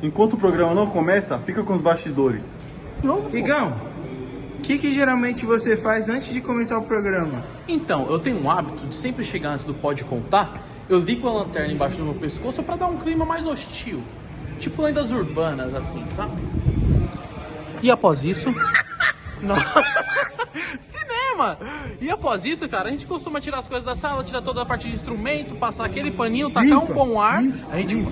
Enquanto o programa não começa, fica com os bastidores. Igão, o que geralmente você faz antes de começar o programa? Então, eu tenho um hábito de sempre chegar antes do Pode Contar, eu ligo a lanterna embaixo do meu pescoço pra dar um clima mais hostil. Tipo lendas urbanas, assim, sabe? E após isso... Cinema! E após isso, cara, a gente costuma tirar as coisas da sala, tirar toda a parte de instrumento, passar aquele paninho, tacar um bom ar,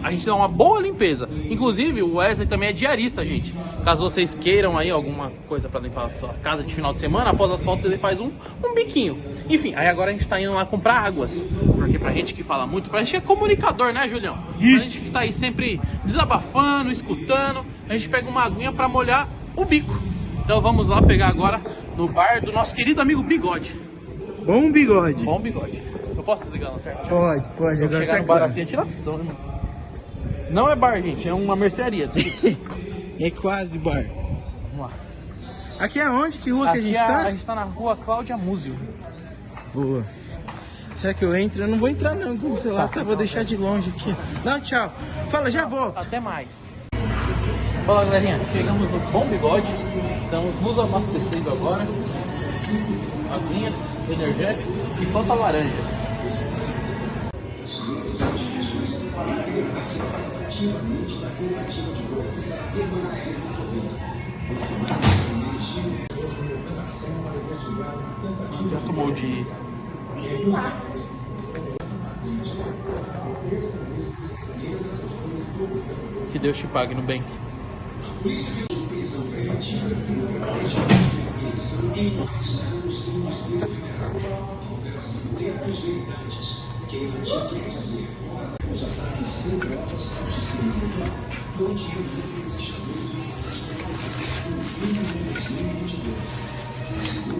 a gente dá uma boa limpeza. Inclusive, o Wesley também é diarista, gente. Caso vocês queiram aí alguma coisa pra limpar a sua casa de final de semana, após as fotos ele faz um biquinho. Enfim, aí agora a gente tá indo lá comprar águas. Porque pra gente que fala muito, pra gente é comunicador, né, Julião? Pra gente que tá aí sempre desabafando, escutando, a gente pega uma aguinha pra molhar o bico. Então vamos lá pegar agora no bar do nosso querido amigo Bigode. Bom bigode. Bom Bigode. Eu posso desligar a lanterna? Pode. Eu Agora chegar tá no bar claro. assim é tiração, né, mano? Não é bar, gente, é uma mercearia. Desculpa. É quase bar. Vamos lá. Aqui é onde? Que rua que a gente A tá? gente tá na rua Cláudia Múzio. Boa. Será que eu entro? Eu não vou entrar não com o celular, tá? Vou deixar de longe aqui. Dá um tchau. Fala, já volto. Até mais. Fala, galerinha. Chegamos no Bom Bigode. Estamos nos abastecendo agora. Aguinhas, energético e Fanta laranja. Já tomou de... Que Deus te pague no bem.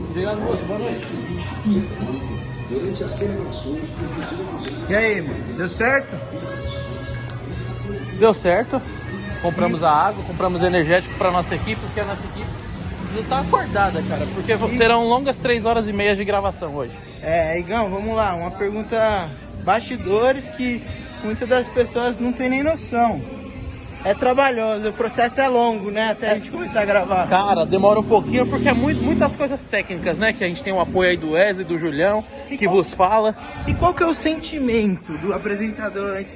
Obrigado, moço. Boa noite. E aí, mano? Deu certo? Deu certo. Compramos a água, compramos energético para nossa equipe, porque a nossa equipe não tá acordada, cara. Porque serão longas 3h30 de gravação hoje. Igão, vamos lá. Uma pergunta bastidores que muitas das pessoas não tem nem noção. É trabalhoso, o processo é longo, né? Até a gente começar a gravar. Cara, demora um pouquinho porque é muitas coisas técnicas, né? Que a gente tem o apoio aí do Wesley, do Julião, que vos fala. E qual que é o sentimento do apresentador antes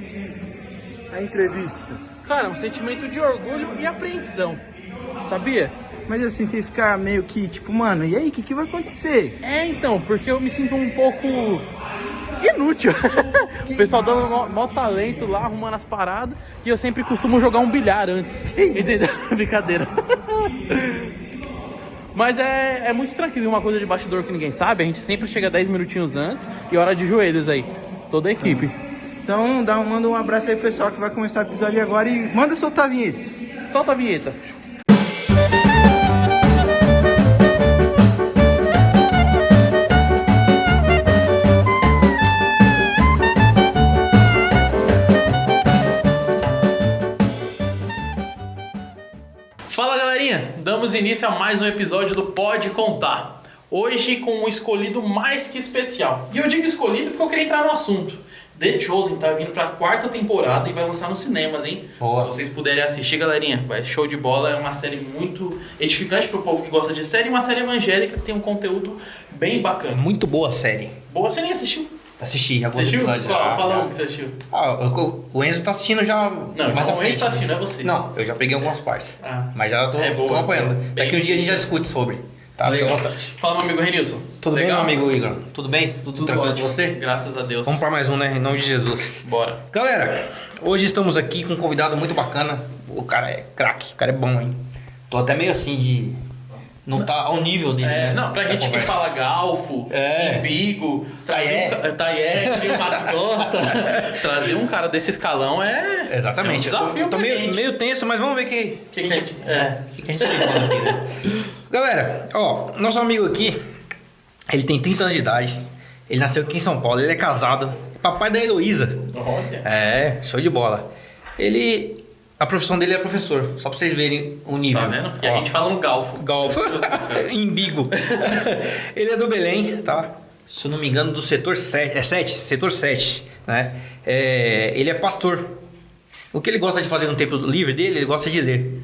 da entrevista? Cara, um sentimento de orgulho e apreensão, sabia? Mas assim, você ficar meio que tipo, mano, e aí, o que vai acontecer? Então, porque eu me sinto um pouco inútil. O pessoal dando mó talento lá, arrumando as paradas, e eu sempre costumo jogar um bilhar antes. Entendeu? Brincadeira. Mas é muito tranquilo, uma coisa de bastidor que ninguém sabe, a gente sempre chega 10 minutinhos antes e hora de joelhos aí, toda a equipe. Então manda um abraço aí, pessoal, que vai começar o episódio agora e manda soltar a vinheta. Solta a vinheta. Fala, galerinha, damos início a mais um episódio do Pode Contar. Hoje com um escolhido mais que especial. E eu digo escolhido porque eu queria entrar no assunto. The Chosen tá vindo pra 4ª temporada e vai lançar nos cinemas, hein? Boa. Se vocês puderem assistir, galerinha, vai show de bola. É uma série muito edificante pro povo que gosta de série. E uma série evangélica que tem um conteúdo bem bacana. Muito boa a série. Boa, você nem assistiu? Assisti alguns Assistiu? episódios. Qual? Fala já. um que você assistiu. O Enzo tá assistindo já. Não, mais então pra o Enzo frente. tá assistindo, não é você. Não, eu já peguei algumas partes. Ah. Mas já tô, É boa, tô acompanhando. bem- Daqui um dia a gente já discute sobre. Tá? Fica à Legal. vontade. Fala, meu amigo Renilson. Tudo bem, meu amigo Igor? Tudo bem? Tudo tranquilo com ótimo. você? Graças a Deus. Vamos para mais um, né? Em nome de Jesus. Bora. Galera, hoje estamos aqui com um convidado muito bacana. O cara é craque, o cara é bom, hein? Tô até meio assim de... Não tá ao nível dele, né? Não, pra Da gente que conversa. fala galfo, embigo, trazer Taié. que o Max gosta, trazer um cara desse escalão Exatamente. é um desafio eu tô pra meio, gente. meio tenso, mas vamos ver Que a gente tá falando aqui, né? Galera, ó, nosso amigo aqui, ele tem 30 anos de idade, ele nasceu aqui em São Paulo, ele é casado, papai da Heloísa. Olha. É, show de bola. A profissão dele é professor, só pra vocês verem o nível. Tá vendo? E Ó, a gente fala no galfo. Golfo. Embigo. Ele é do Belém, tá? Se eu não me engano, do setor 7, setor 7, né? Ele é pastor. O que ele gosta de fazer no tempo livre dele, ele gosta de ler.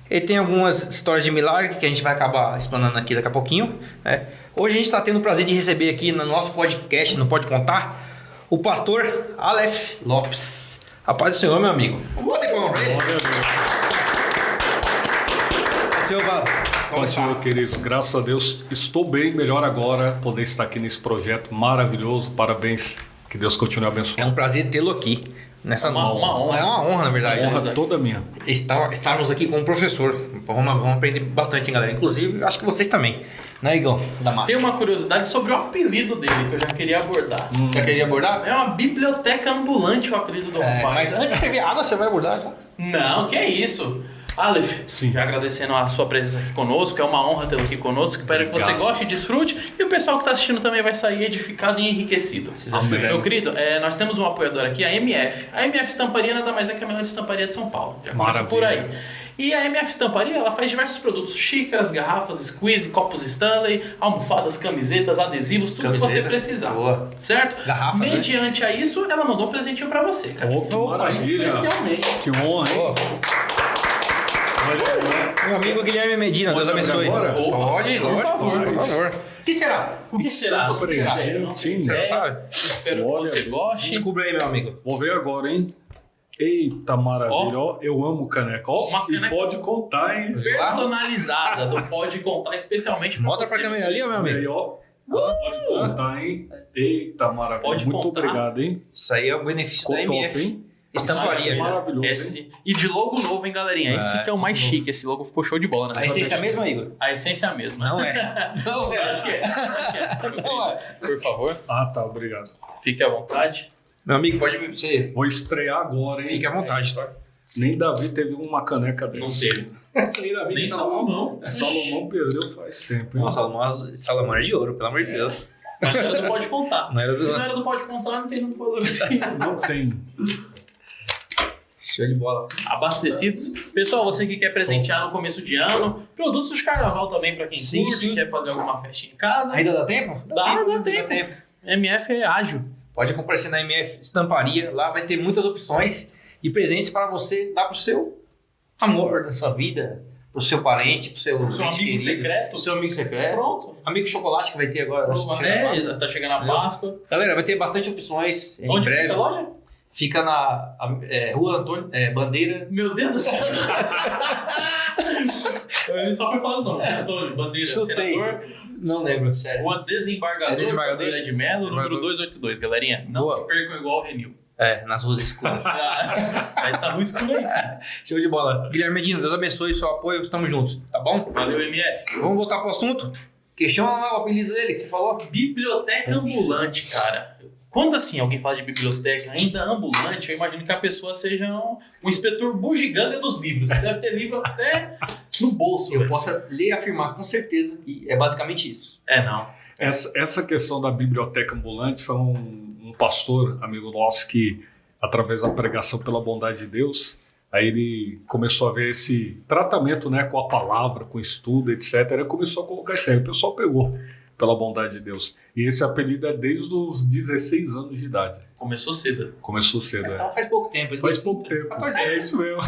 Ele tem algumas histórias de milagre que a gente vai acabar explanando aqui daqui a pouquinho, né? Hoje a gente está tendo o prazer de receber aqui no nosso podcast, no Pode Contar, o pastor Aleph Lopes. A paz do Senhor, meu amigo. Bota aí pra ele. Senhor Vaz, como está? Senhor querido, graças a Deus, estou bem, melhor agora, poder estar aqui nesse projeto maravilhoso. Parabéns, que Deus continue É abençoando. um prazer tê-lo aqui. Nessa Uma honra. É uma honra, na verdade. A honra toda minha. Estarmos aqui com o professor. Vamos aprender bastante, hein, galera. Inclusive, acho que vocês também. Né, Igor? Da massa. Tem uma curiosidade sobre o apelido dele que eu já queria abordar. Já queria abordar? É uma biblioteca ambulante o apelido do rapaz. Mas antes de você ver água, você vai abordar já. Não, que é isso. Aleph, Sim. já agradecendo a sua presença aqui conosco, é uma honra tê-lo aqui conosco, espero que você Obrigado. goste e desfrute, e o pessoal que está assistindo também vai sair edificado e enriquecido. Meu querido, nós temos um apoiador aqui, a MF. A MF Estamparia nada mais é que a melhor estamparia de São Paulo, já começa Maravilha. por aí. E a MF Estamparia, ela faz diversos produtos, xícaras, garrafas, squeeze, copos Stanley, almofadas, camisetas, adesivos, tudo que você Camisetas, precisar. boa. Certo? Garrafas, né? Mediante a isso, ela mandou um presentinho pra você, cara. Oh, que maravilha. Especialmente. Que honra, hein? Meu amigo Guilherme Medina, Deus Pode abrir abençoe. agora? Pode, Por lógico, favor. por favor. O que será? O que será? Um presentinho. Você não sabe? Espero que Olha, você goste. Descubra aí, meu amigo. Vou ver agora, hein? Eita maravilha, ó. Eu amo caneca. Ó, Uma e caneca pode contar, hein? Personalizada do Pode Contar, especialmente pra Mostra você. pra câmera ali, ó, meu Olha aí, amigo. ó. Pode contar, hein? Eita maravilha. Pode Muito contar. obrigado, hein? Isso aí é o benefício Ficou da top, MF. hein? Estamparia. Maravilhoso, Esse, e de logo novo, hein, galerinha?Esse que é o mais chique. Esse logo ficou show de bola. A essência é a mesma, Igor? A essência é a mesma. Não é. Não Acho que é. Não é. Por favor, Ah, tá, obrigado. fique à vontade. Meu amigo, pode você. Vou estrear agora, hein? Fique à vontade, tá? Nem Davi teve uma caneca dessa. Não teve. Nem Davi Nem não. Salomão. Salomão perdeu faz tempo, hein? Nossa, Salomão era de ouro, pelo amor de Deus. Mas não era do Pode Contar. Não era do- Se não era do Pode Contar, não tem tanto valor assim. Não tem. Show de bola. Abastecidos. Pessoal, você que quer presentear no começo de ano, produtos de carnaval também pra quem Sim, curte, sim. quer fazer alguma festinha em casa. Ainda dá tempo? Dá tempo. MF é ágil. Pode comparecer na MF Estamparia. Lá vai ter muitas opções de presentes para você dar pro seu amor da sua vida, pro seu parente, pro seu Seu ente amigo querido, secreto. pro seu amigo secreto. Pronto. Amigo chocolate que vai ter agora. tá chegando a Páscoa. Exato, tá chegando a Páscoa. Galera, vai ter bastante opções em Onde breve. fica a loja? Fica na Rua Antônio Bandeira. Meu Deus do céu. Ele só foi falar os nomes. Antônio, Bandeira, Chutei. Senador, Não lembro, sério. Rua Desembargador, Desembargador. Bandeira de Melo, número 282, galerinha. Não Boa. se percam igual o Renil. Nas ruas escuras. Sai dessa rua escura aí, cara. Show de bola. Guilherme Medina, Deus abençoe o seu apoio. Estamos juntos, tá bom? Valeu, MF. Vamos voltar pro assunto? Questiona lá o apelido dele que você falou. Biblioteca ambulante, cara. Quando assim alguém fala de biblioteca ainda ambulante, eu imagino que a pessoa seja um inspetor bugiganga dos livros. Deve ter livro até no bolso. Eu velho. posso ler e afirmar com certeza que é basicamente isso. Não. Essa questão da biblioteca ambulante foi um pastor, amigo nosso, que, através da pregação pela bondade de Deus, aí ele começou a ver esse tratamento, né, com a palavra, com estudo, etc. Ele começou a colocar isso aí. O pessoal pegou pela bondade de Deus. E esse apelido é desde os 16 anos de idade. Começou cedo. Começou cedo, Então faz pouco tempo. Faz pouco tempo. 14 É anos. isso mesmo.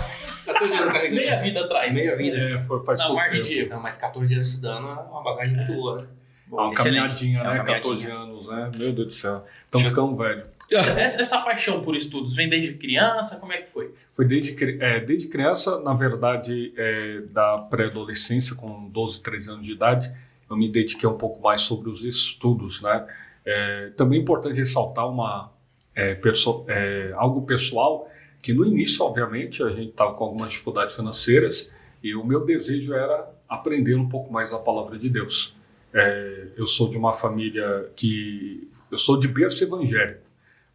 14 anos carregando. Meia vida atrás. Meia vida. Faz Na pouco margem tempo. de erro. Não, mas 14 anos estudando é uma bagagem muito boa, né? Uma Excelente. caminhadinha, É uma né? caminhadinha. 14 anos, né? Meu Deus do céu. Então ficamos velhos. Essa paixão por estudos vem desde criança? Como é que foi? Foi desde criança, na verdade, da pré-adolescência, com 12, 13 anos de idade, eu me dediquei um pouco mais sobre os estudos, né? Também é importante ressaltar algo pessoal, que no início, obviamente, a gente estava com algumas dificuldades financeiras e o meu desejo era aprender um pouco mais a palavra de Deus. Eu sou de uma família eu sou de berço evangélico.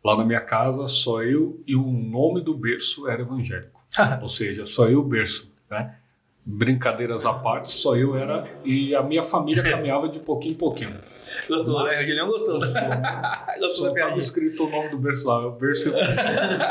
Lá na minha casa, só eu e o nome do berço era evangélico. Ou seja, só eu o berço, né? Brincadeiras à parte, só eu era... E a minha família caminhava de pouquinho em pouquinho. Gostou, né? O Guilherme gostou. Só estava escrito o nome do berço lá, o berço evangélico.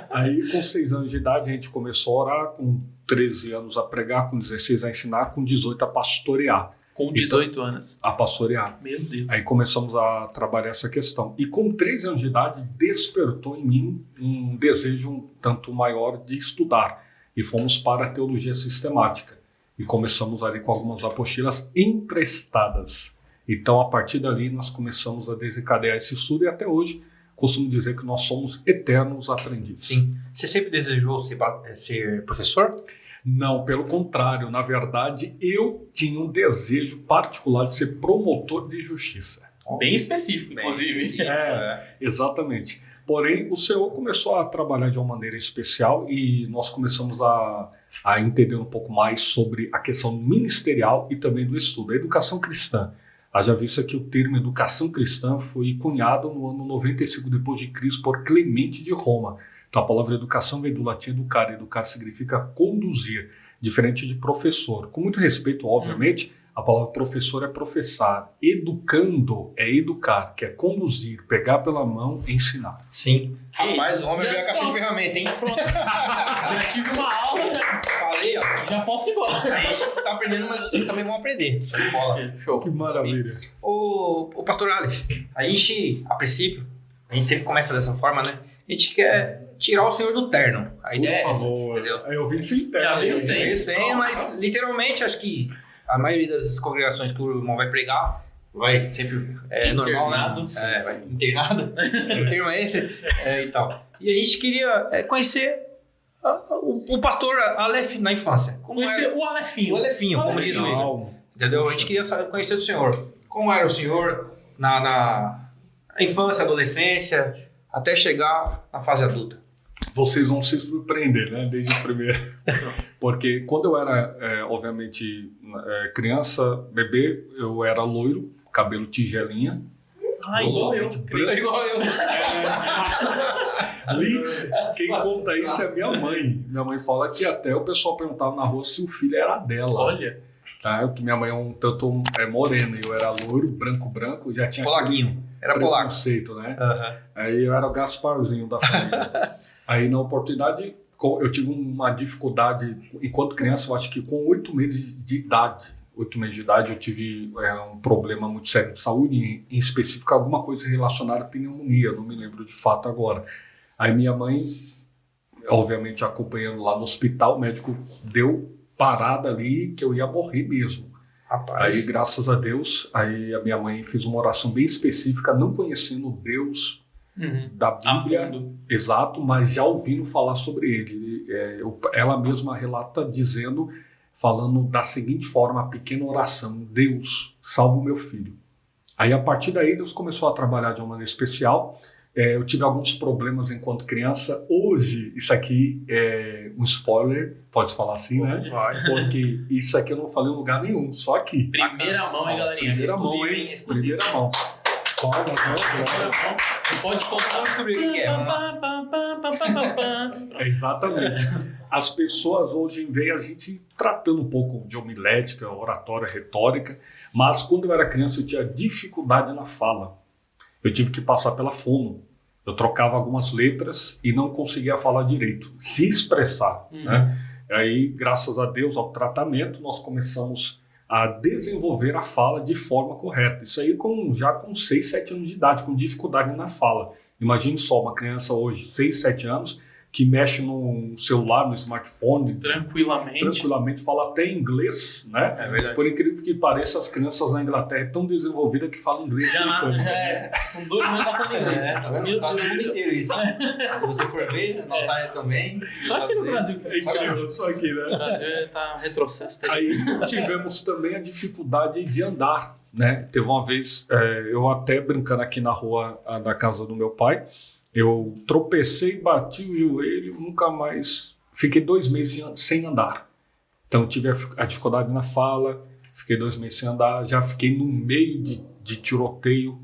Aí, com 6 anos de idade, a gente começou a orar, com 13 anos a pregar, com 16 a ensinar, com 18 a pastorear. Com 18 anos. A pastorear. Meu Deus. Aí começamos a trabalhar essa questão. E com 13 anos de idade, despertou em mim um desejo um tanto maior de estudar. E fomos para a teologia sistemática. E começamos ali com algumas apostilas emprestadas. Então, a partir dali, nós começamos a desencadear esse estudo. E até hoje, costumo dizer que nós somos eternos aprendizes. Sim. Você sempre desejou ser professor? Não, pelo contrário. Na verdade, eu tinha um desejo particular de ser promotor de justiça. Bem específico, inclusive. Exatamente. Porém, o Senhor começou a trabalhar de uma maneira especial e nós começamos a entender um pouco mais sobre a questão ministerial e também do estudo. A educação cristã. Haja vista que o termo educação cristã foi cunhado no ano 95 depois de Cristo por Clemente de Roma. Então, a palavra educação vem do latim educar. Educar significa conduzir, diferente de professor. Com muito respeito, obviamente, a palavra professor é professar. Educando é educar, que é conduzir, pegar pela mão e ensinar. Sim. Que Rapaz, isso? o homem veio a caixa de ferramenta, hein? Pronto. Já tive uma aula, Falei, ó. já posso ir embora. A gente tá aprendendo, mas vocês também vão aprender. Show de bola. Show. Que maravilha. O pastor Alex, a gente, a princípio, a gente sempre começa dessa forma, né? A gente quer tirar o senhor do terno. A ideia é essa, entendeu? Eu vim sem terno. Já veio sem. Veio sem, mas literalmente acho que a maioria das congregações que o irmão vai pregar vai sempre Internado. normal, né? Vai internado. O termo é esse e tal. E a gente queria conhecer o pastor Aleph na infância. Como Conhecer era? o Alefinho. O Alefinho, como diz o Igor. Entendeu? A gente queria conhecer do senhor. Como era o senhor na infância, adolescência, até chegar na fase adulta. Vocês vão se surpreender, né? Desde o primeiro. Porque quando eu era, obviamente, criança, bebê, eu era loiro, cabelo tigelinha. Ah, igual eu. Branco. Igual eu. Ali, quem conta isso é minha mãe. Minha mãe fala que até o pessoal perguntava na rua se o filho era dela. Olha. Tá? Porque minha mãe é um tanto morena e eu era loiro, branco, já tinha Polaquinho. Era polaco. preconceito, né? Uhum. Aí eu era o Gasparzinho da família. Aí na oportunidade, eu tive uma dificuldade, enquanto criança, eu acho que com 8 meses de idade, eu tive um problema muito sério de saúde, em específico alguma coisa relacionada à pneumonia, não me lembro de fato agora. Aí minha mãe, obviamente acompanhando lá no hospital, o médico deu parada ali que eu ia morrer mesmo. Rapaz. Aí, graças a Deus, aí a minha mãe fez uma oração bem específica, não conhecendo Deus da Bíblia, exato, mas já ouvindo falar sobre ele. Ela mesma relata falando da seguinte forma, a pequena oração: Deus, salva o meu filho. Aí, a partir daí, Deus começou a trabalhar de uma maneira especial. Eu tive alguns problemas enquanto criança. Hoje, isso aqui é um spoiler, pode falar assim, né? Pode. Porque isso aqui eu não falei em lugar nenhum, só aqui. Primeira mão, hein, galerinha? Primeira mão, Exclusivo, hein? Exclusivo. Primeira mão. Primeira mão. Você pode contar. Vamos descobrir o que é. Exatamente. As pessoas hoje veem a gente tratando um pouco de homilética, oratória, retórica, mas quando eu era criança eu tinha dificuldade na fala. Eu tive que passar pela fono. Eu trocava algumas letras e não conseguia falar direito, se expressar. Né? Aí, graças a Deus, ao tratamento, nós começamos a desenvolver a fala de forma correta. Isso aí já com 6, 7 anos de idade, com dificuldade na fala. Imagine só uma criança hoje, 6, 7 anos, que mexe no celular, no smartphone, tranquilamente, fala até inglês, né? É verdade. Por incrível que pareça, as crianças na Inglaterra são tão desenvolvidas que falam inglês. Com 2 anos tá falando inglês. Tá vendo? Quase o mundo inteiro isso. Se você for ver, na nossa área também. Só aqui no Brasil. É incrível, só aqui, né? O Brasil tá retrocesso. Tá aí. Aí tivemos também a dificuldade de andar, né? Teve uma vez, eu até brincando aqui na rua da casa do meu pai, eu tropecei, bati o joelho, nunca mais... Fiquei 2 meses sem andar. Então tive a dificuldade na fala, fiquei 2 meses sem andar, já fiquei no meio de tiroteio.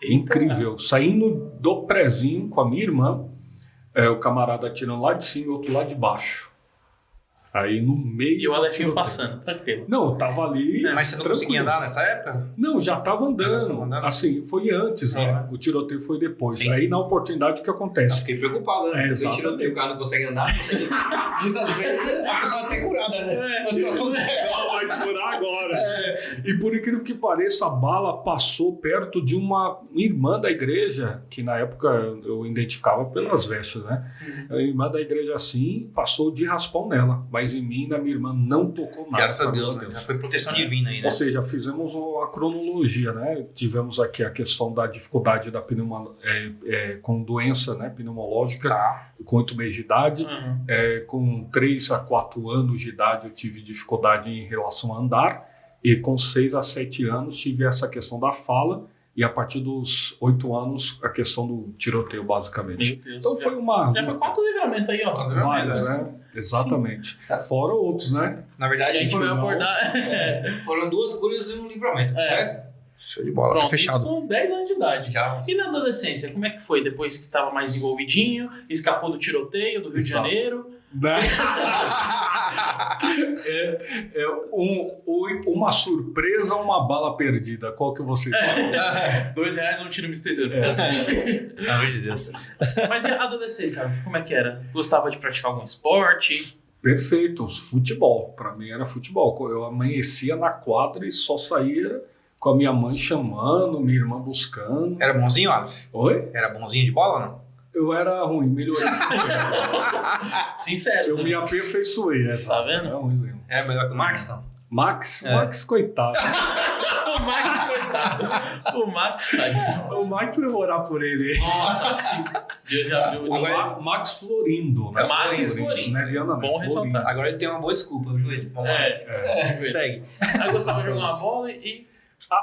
Incrível. Saindo do prezinho com a minha irmã, o camarada atirando lá de cima e o outro lá de baixo. Aí no meio... E o Alefinho passando, tranquilo. Não, eu tava ali... Mas você não conseguia andar nessa época? Não, já estava andando. Assim, foi antes, né? O tiroteio foi depois. Sim, aí, sim. na oportunidade, o que Eu acontece? fiquei preocupado, né? Exatamente. Tiroteio, o cara não consegue andar, não consegue... Muitas vezes a pessoa é até curada, né? Uma situação Vai curar agora. E por incrível que pareça, a bala passou perto de uma irmã da igreja, que na época eu identificava pelas vestes, né? A irmã da igreja assim, passou de raspão nela, mas em mim e na minha irmã não tocou nada. Graças a Deus, né? Já foi proteção divina aí, né? Ou seja, fizemos a cronologia, né? Tivemos aqui a questão da dificuldade da com doença, né, pneumológica, com 8 meses de idade. Com 3 a 4 anos de idade eu tive dificuldade em relação a andar, e com 6 a 7 anos tive essa questão da fala, e a partir dos 8 anos a questão do tiroteio, basicamente. Então foi uma... Já foi 4 livramentos aí, ó. Vários, né? Exatamente. Fora outros, né? Na verdade, a gente foi abordar... foram 2 curas e um livramento, correto? Show de bola, Pronto, tá fechado. isso com 10 anos de idade. Já. E na adolescência, como é que foi? Depois que tava mais envolvidinho, escapou do tiroteio do Rio de Janeiro... Uma surpresa ou uma bala perdida? Qual que você fala? R$2 um tiro misterioso. Pelo amor de Deus. Mas e a adolescência, como é que era? Gostava de praticar algum esporte? Perfeito, futebol. Para mim era futebol. Eu amanhecia na quadra e só saía com a minha mãe chamando, minha irmã buscando. Era bonzinho, Alex? Oi? Era bonzinho de bola ou não? Eu era ruim, melhorei. Sincero. Eu me aperfeiçoei. Tá vendo? É ruimzinho. Era melhor que o Max, não? Max, coitado. O Max, coitado. O Max, tadinho. O Max vai orar por ele. Nossa, eu já vi o Max Florindo, né? Max Florindo. Não é Viana, Bom ressaltar. Agora ele tem uma boa desculpa, o joelho. Vamos lá. Segue. Aí gostava de jogar uma bola e...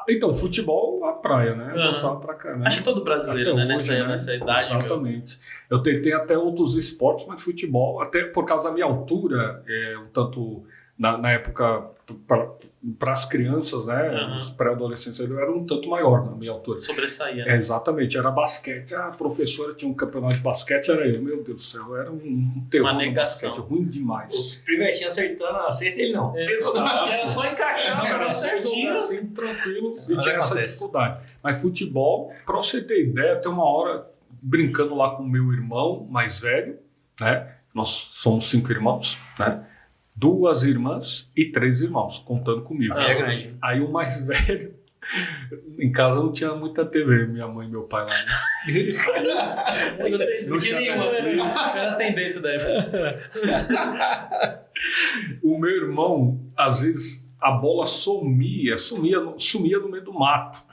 Então, futebol, a praia, né? Eu gostava pra caramba. Acho que todo brasileiro, até né? Hoje, nessa idade. Exatamente. Eu tentei até outros esportes, mas futebol, até por causa da minha altura, um tanto na época, para as crianças, né? Os pré-adolescentes, eu era um tanto maior na minha altura. Sobressaía, né? Exatamente, era basquete. A professora tinha um campeonato de basquete, era eu. Meu Deus do céu, era um terror no basquete, ruim demais. Os primetinhos acertando, acerta ele não. Era só encaixar, era certinho. assim, tranquilo, e tinha essa dificuldade. Mas futebol, para você ter ideia, tem uma hora brincando lá com o meu irmão mais velho, né? Nós somos 5 irmãos, né? 2 irmãs e 3 irmãos, contando comigo. É grande. Aí o mais velho, em casa não tinha muita TV, minha mãe e meu pai lá. Não tinha nenhuma. Era a tendência da época. O meu irmão, às vezes, a bola sumia no meio do mato.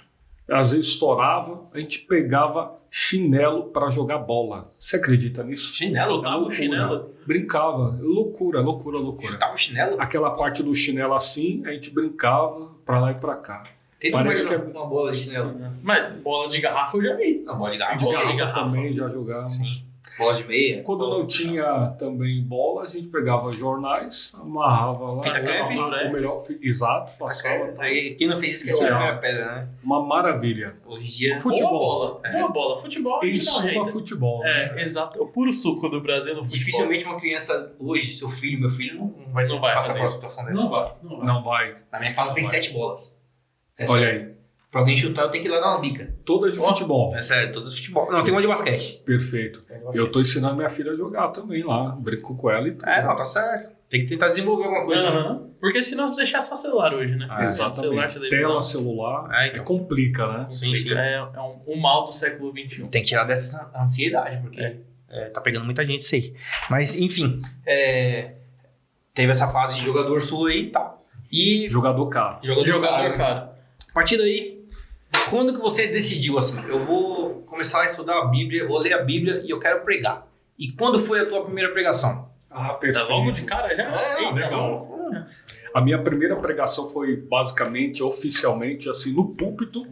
Às vezes estourava, a gente pegava chinelo para jogar bola. Você acredita nisso? Chinelo? Tava o chinelo? Brincava. Loucura. Tava o chinelo? Aquela parte do chinelo assim, a gente brincava para lá e para cá. Tem Parece que uma bola de chinelo. Mas bola de garrafa eu já vi. Não, bola de garrafa. De garrafa também já jogávamos. Sim. Bola de meia. Quando não tinha também bola, a gente pegava jornais, amarrava lá. Fita crepe, o melhor, exato, passava. Aí, quem não fez isso que atirava a pedra, né? Uma maravilha. Hoje em dia... Futebol. Boa bola. Futebol Em suma, futebol. Né? Exato. O puro suco do Brasil no futebol. Dificilmente uma criança hoje, meu filho, não vai passar por uma situação dessa. Não vai. Na minha casa tem 7 bolas. Olha aí. Pra alguém chutar, eu tenho que ir lá dar uma bica. Todas de futebol. É sério, todas de futebol. Não, tem uma de basquete. Perfeito. Eu tô ensinando minha filha a jogar também lá. Brinco com ela e tudo. Não, tá certo. Tem que tentar desenvolver alguma coisa. Porque senão se deixar só celular hoje, né? Exatamente. Tela, celular, então. complica, né? Sim. É um mal do século XXI. Tem que tirar dessa ansiedade, porque tá pegando muita gente isso aí. Mas, enfim, teve essa fase de jogador sua aí e tal. E... Jogador caro. Jogador caro. A partir daí, quando que você decidiu assim, eu vou começar a estudar a Bíblia, vou ler a Bíblia e eu quero pregar? E quando foi a tua primeira pregação? Perfeito. Tá logo de cara já? Legal. A minha primeira pregação foi basicamente, oficialmente, assim, no púlpito,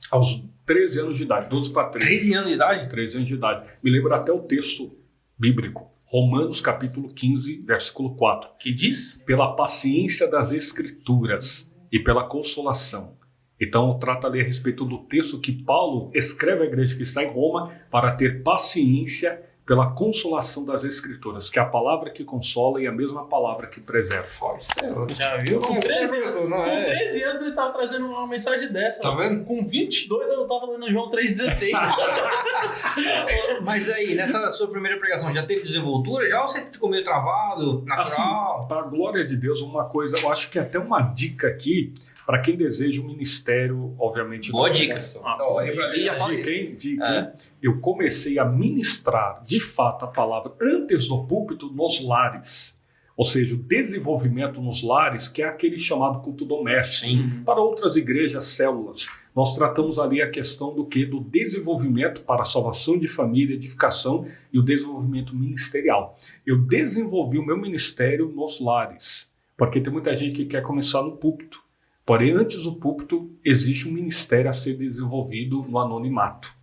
aos 13 anos de idade, 12 para 13. 13 anos de idade? 13 anos de idade. Me lembro até o texto bíblico, Romanos capítulo 15, versículo 4. Que diz? Pela paciência das Escrituras e pela consolação. Então, trata ali a respeito do texto que Paulo escreve à igreja que está em Roma para ter paciência pela consolação das Escrituras, que é a palavra que consola e a mesma palavra que preserva. Já viu? Com 13 anos ele estava trazendo uma mensagem dessa. Tá vendo? Com 22 eu estava lendo João 3,16. Mas aí, nessa sua primeira pregação, já teve desenvoltura? Já ou você ficou meio travado, natural? Assim, para a glória de Deus, uma coisa, eu acho que até uma dica aqui, Para quem deseja um ministério, obviamente... Boa dica. Eu comecei a ministrar, de fato, a palavra antes do púlpito nos lares. Ou seja, o desenvolvimento nos lares, que é aquele chamado culto doméstico. Sim. Para outras igrejas, células, nós tratamos ali a questão do quê? Do desenvolvimento para a salvação de família, edificação e o desenvolvimento ministerial. Eu desenvolvi o meu ministério nos lares, porque tem muita gente que quer começar no púlpito. Porém, antes do púlpito, existe um ministério a ser desenvolvido no anonimato.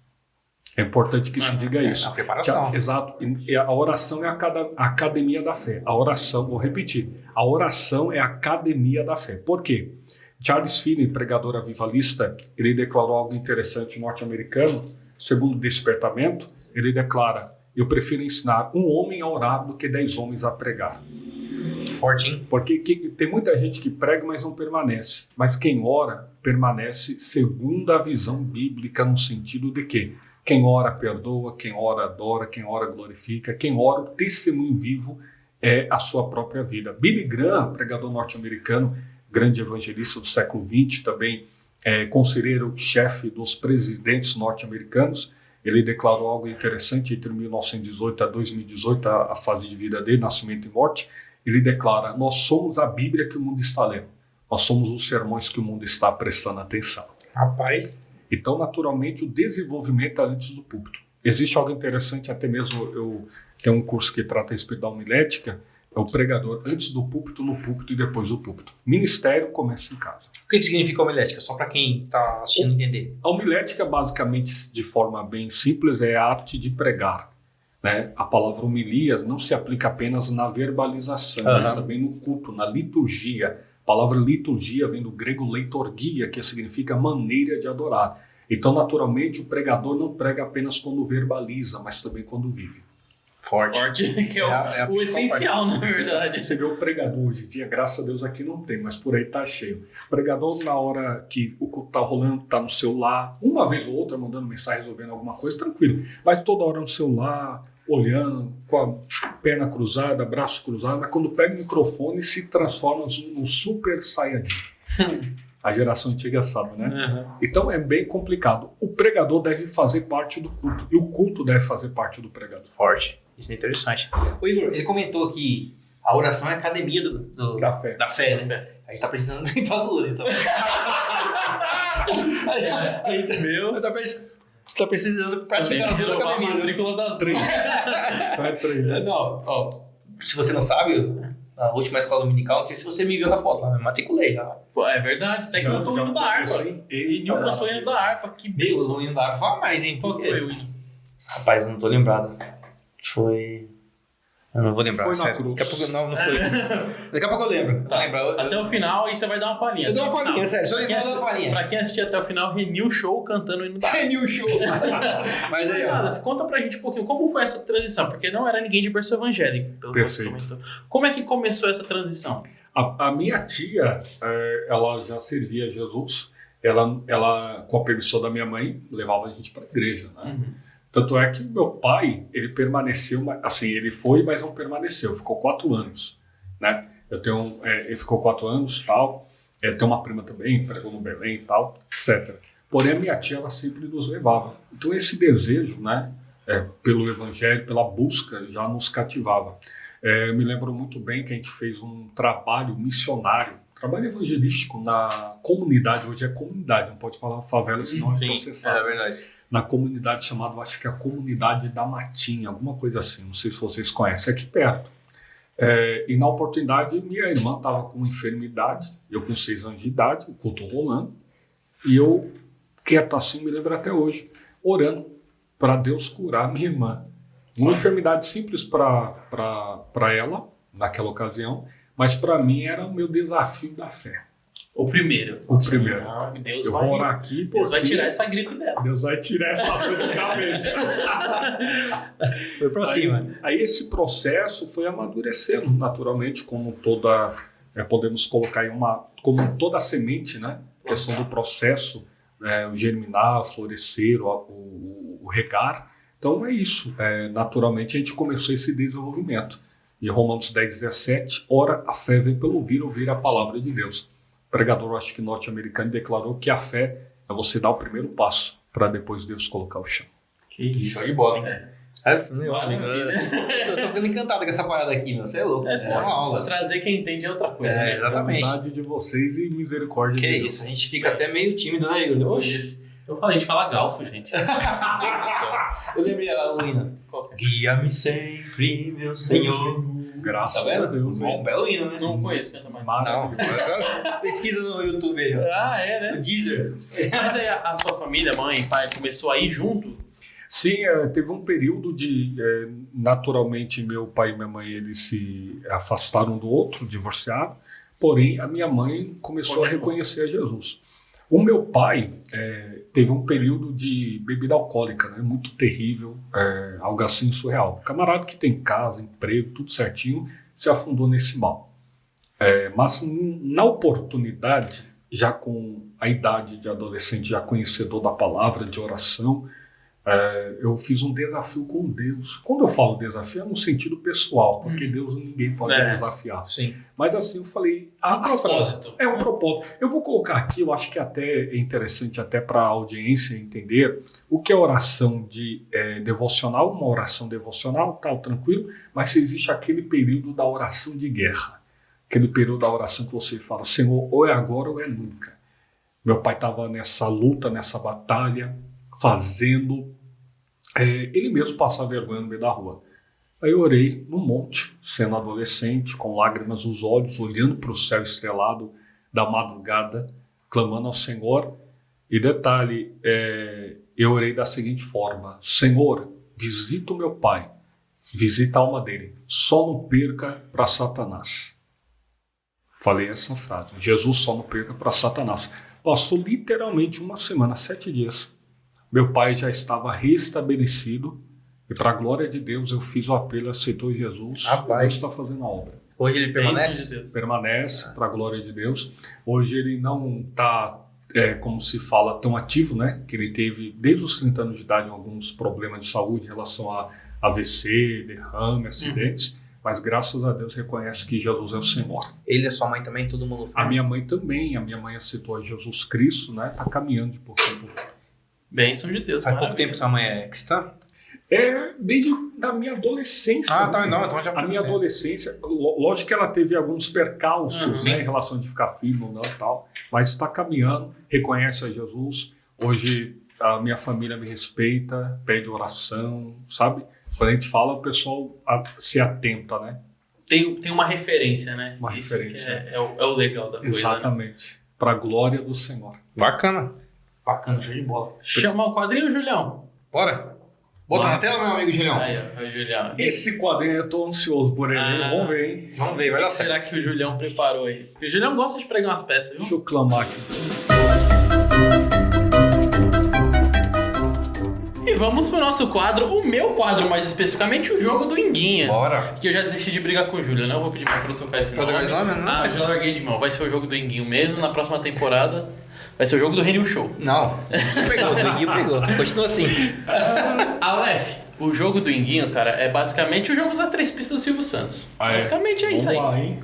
É importante que se diga isso. A preparação. Exato. E a oração é a academia da fé. A oração, vou repetir, a oração é a academia da fé. Por quê? Charles Finney, pregador avivalista, ele declarou algo interessante norte-americano. Segundo o Despertamento, ele declara: eu prefiro ensinar um homem a orar do que 10 homens a pregar. Forte, hein? Porque tem muita gente que prega, mas não permanece. Mas quem ora, permanece segundo a visão bíblica, no sentido de que quem ora perdoa, quem ora adora, quem ora glorifica, quem ora o testemunho vivo é a sua própria vida. Billy Graham, pregador norte-americano, grande evangelista do século XX, também conselheiro-chefe dos presidentes norte-americanos, ele declarou algo interessante entre 1918 a 2018, a fase de vida dele, nascimento e morte. Ele declara: nós somos a Bíblia que o mundo está lendo, nós somos os sermões que o mundo está prestando atenção. Rapaz. Então, naturalmente, o desenvolvimento é antes do púlpito. Existe algo interessante, até mesmo eu tenho um curso que trata a respeito da homilética, é o pregador antes do púlpito, no púlpito e depois do púlpito. Ministério começa em casa. O que significa homilética? Só para quem está assistindo entender. A homilética, basicamente, de forma bem simples, é a arte de pregar. Né? A palavra homilia não se aplica apenas na verbalização, mas também no culto, na liturgia. A palavra liturgia vem do grego leitorgia, que significa maneira de adorar. Então, naturalmente, o pregador não prega apenas quando verbaliza, mas também quando vive. Forte, que é o essencial, na verdade. Você vê o pregador hoje em dia, graças a Deus aqui não tem, mas por aí tá cheio. O pregador, na hora que o culto tá rolando, tá no celular, uma vez ou outra mandando mensagem, resolvendo alguma coisa, tranquilo. Mas toda hora no celular, olhando, com a perna cruzada, braço cruzado, mas quando pega o microfone se transforma num super saiyajin. A geração antiga sabe, né? Então é bem complicado. O pregador deve fazer parte do culto e o culto deve fazer parte do pregador. Forte. Isso é interessante. O Igor, ele comentou que a oração é a academia da fé. Da fé, né? A gente tá precisando ir pra luz, então. Meu. Tá precisando praticar a academia. A matrícula das 3. Não, ó, se você não sabe, a última escola dominical, não sei se você me viu na foto lá, eu matriculei lá. Pô, é verdade, até que eu tô indo da harpa. E Nilton sou indo da harpa, que meu, eu tô indo da harpa, fala mais, hein? Qual que foi o hino? Rapaz, eu não tô lembrado. Foi... Eu não vou lembrar, foi sério. Daqui a pouco não foi. Daqui a pouco eu lembro. Tá. Até o final, aí você vai dar uma palhinha. Eu dou uma palhinha, sério. Só lembrar da palhinha. Pra quem assistir até o final, Renew Show cantando o hino da harpa. Renew Show. Mas aí, conta pra gente um pouquinho, como foi essa transição? Porque não era ninguém de berço evangélico, pelo que você comentou. Como é que começou essa transição? A minha tia, ela já servia a Jesus. Ela, com a permissão da minha mãe, levava a gente para a igreja, né? Tanto é que meu pai, ele permaneceu, assim, ele foi, mas não permaneceu, ficou 4 anos, né? Ele ficou 4 anos, tal, tem uma prima também, pregou no Belém e tal, etc. Porém, a minha tia, ela sempre nos levava. Então, esse desejo, né, pelo evangelho, pela busca, já nos cativava. Eu me lembro muito bem que a gente fez um trabalho missionário, trabalho evangelístico na comunidade, hoje é comunidade, não pode falar favela, senão é processado. É verdade. Na comunidade chamada, acho que é a comunidade da Matinha, alguma coisa assim, não sei se vocês conhecem, aqui perto. E na oportunidade, minha irmã estava com uma enfermidade, eu com 6 anos de idade, o culto rolando, e eu, quieto assim, me lembro até hoje, orando para Deus curar minha irmã. Uma enfermidade simples para ela, naquela ocasião, mas para mim era o meu desafio da fé. O primeiro. Eu vou orar aqui porque... Deus vai tirar essa gripe dela. Deus vai tirar essa dor de cabeça. Foi pra cima. Aí esse processo foi amadurecendo naturalmente, como toda... podemos colocar aí como toda semente, né? A questão do processo, o germinar, o florescer, o regar. Então é isso. Naturalmente a gente começou esse desenvolvimento. E Romanos 10:17, ora, a fé vem pelo ouvir a palavra de Deus. pregador, acho que norte-americano, declarou que a fé é você dar o primeiro passo para depois Deus colocar o chão. Que isso. Show de bola, hein? Meu amigo, Eu tô ficando encantado com essa parada aqui, meu. Você é louco. É uma aula. trazer quem entende é outra coisa, É, né? exatamente. Bondade de vocês e misericórdia Que de Deus. isso, a gente fica até meio tímido, né, Igor? Depois disso. Eu falei, a gente fala galfo, gente. Eu lembrei a hino. Guia-me sempre, meu Senhor. Graças Tá vendo? a Deus. Bom, belo hino, né? Não conheço, canta mais. Não. Maravilhoso. Pesquisa no YouTube aí, ó. Ah, é, O né? Deezer. Mas aí a sua família, mãe, pai, começou a ir junto? Sim, teve um período de... naturalmente, meu pai e minha mãe eles se afastaram do outro, divorciaram. Porém, a minha mãe começou a reconhecer a Jesus. O meu pai teve um período de bebida alcoólica, né, muito terrível, algo assim surreal. O camarada que tem casa, emprego, tudo certinho, se afundou nesse mal. Mas na oportunidade, já com a idade de adolescente, já conhecedor da palavra, de oração, eu fiz um desafio com Deus. Quando eu falo desafio, é no sentido pessoal, porque Deus ninguém pode desafiar. Sim. Mas assim, eu falei... Um propósito. É um propósito. Eu vou colocar aqui, eu acho que até é interessante até para a audiência entender o que é oração de devocional, uma oração devocional, tal, tranquilo, mas se existe aquele período da oração de guerra. Aquele período da oração que você fala, Senhor, ou é agora ou é nunca. Meu pai estava nessa luta, nessa batalha, fazendo ele mesmo passar vergonha no meio da rua. Aí eu orei num monte, sendo adolescente, com lágrimas nos olhos, olhando para o céu estrelado da madrugada, clamando ao Senhor. E detalhe, eu orei da seguinte forma: Senhor, visita o meu pai, visita a alma dele, só não perca para Satanás. Falei essa frase, Jesus só não perca para Satanás. Passou literalmente uma semana, 7 dias. Meu pai já estava restabelecido e para a glória de Deus eu fiz o apelo, aceitou Jesus. Rapaz. Deus está fazendo a obra. Hoje ele Bênção permanece? de Deus. Permanece para a glória de Deus. Hoje ele não está, como se fala, tão ativo, né? Que ele teve desde os 30 anos de idade alguns problemas de saúde em relação a AVC, derrame, acidentes. Mas graças a Deus reconhece que Jesus é o Senhor. Ele e a sua mãe também, todo mundo. A minha mãe também, a minha mãe aceitou a Jesus Cristo, né? Está caminhando de pouquinho em pouquinho. Bênção de Deus. Faz pouco maravilha. tempo sua mãe é cristã? Desde a minha adolescência. Ah, né? tá, não, então já A faz minha um tempo. adolescência, lógico que ela teve alguns percalços, Sim. né, em relação de ficar firme ou não e tal, mas está caminhando, reconhece a Jesus. Hoje a minha família me respeita, pede oração, sabe? Quando a gente fala, o pessoal se atenta, né? Tem uma referência, né? Uma Isso referência. que é o legal da coisa. Né? Exatamente. Para a glória do Senhor. Bacana. Bacana, show de bola. Chama o quadrinho, Julião. Bora? Bota na tela, meu amigo Julião. Aí, ó, o Julião. Esse quadrinho eu tô ansioso por ele, Ah. vamos ver, hein? Vamos ver, vai O dar que certo. será que o Julião preparou aí? Porque o Julião gosta de pregar umas peças, viu? Deixa eu clamar aqui. E vamos pro nosso quadro, o meu quadro mais especificamente, o jogo do Enguinha. Bora. Que eu já desisti de brigar com o Júlio, não vou pedir pra eu tocar esse Pode nome. tocar esse nome? Não, Ah, mas- já larguei de mão. Vai ser o jogo do Enguinho mesmo, na próxima temporada vai ser o jogo do Renil Show. Não. Pegou, o Dominguinho pegou. Continua assim. Aleph, o jogo do Enguinho, cara, é basicamente o jogo das 3 pistas do Silvio Santos. Ah, Basicamente é isso aí. Vamos lá, hein?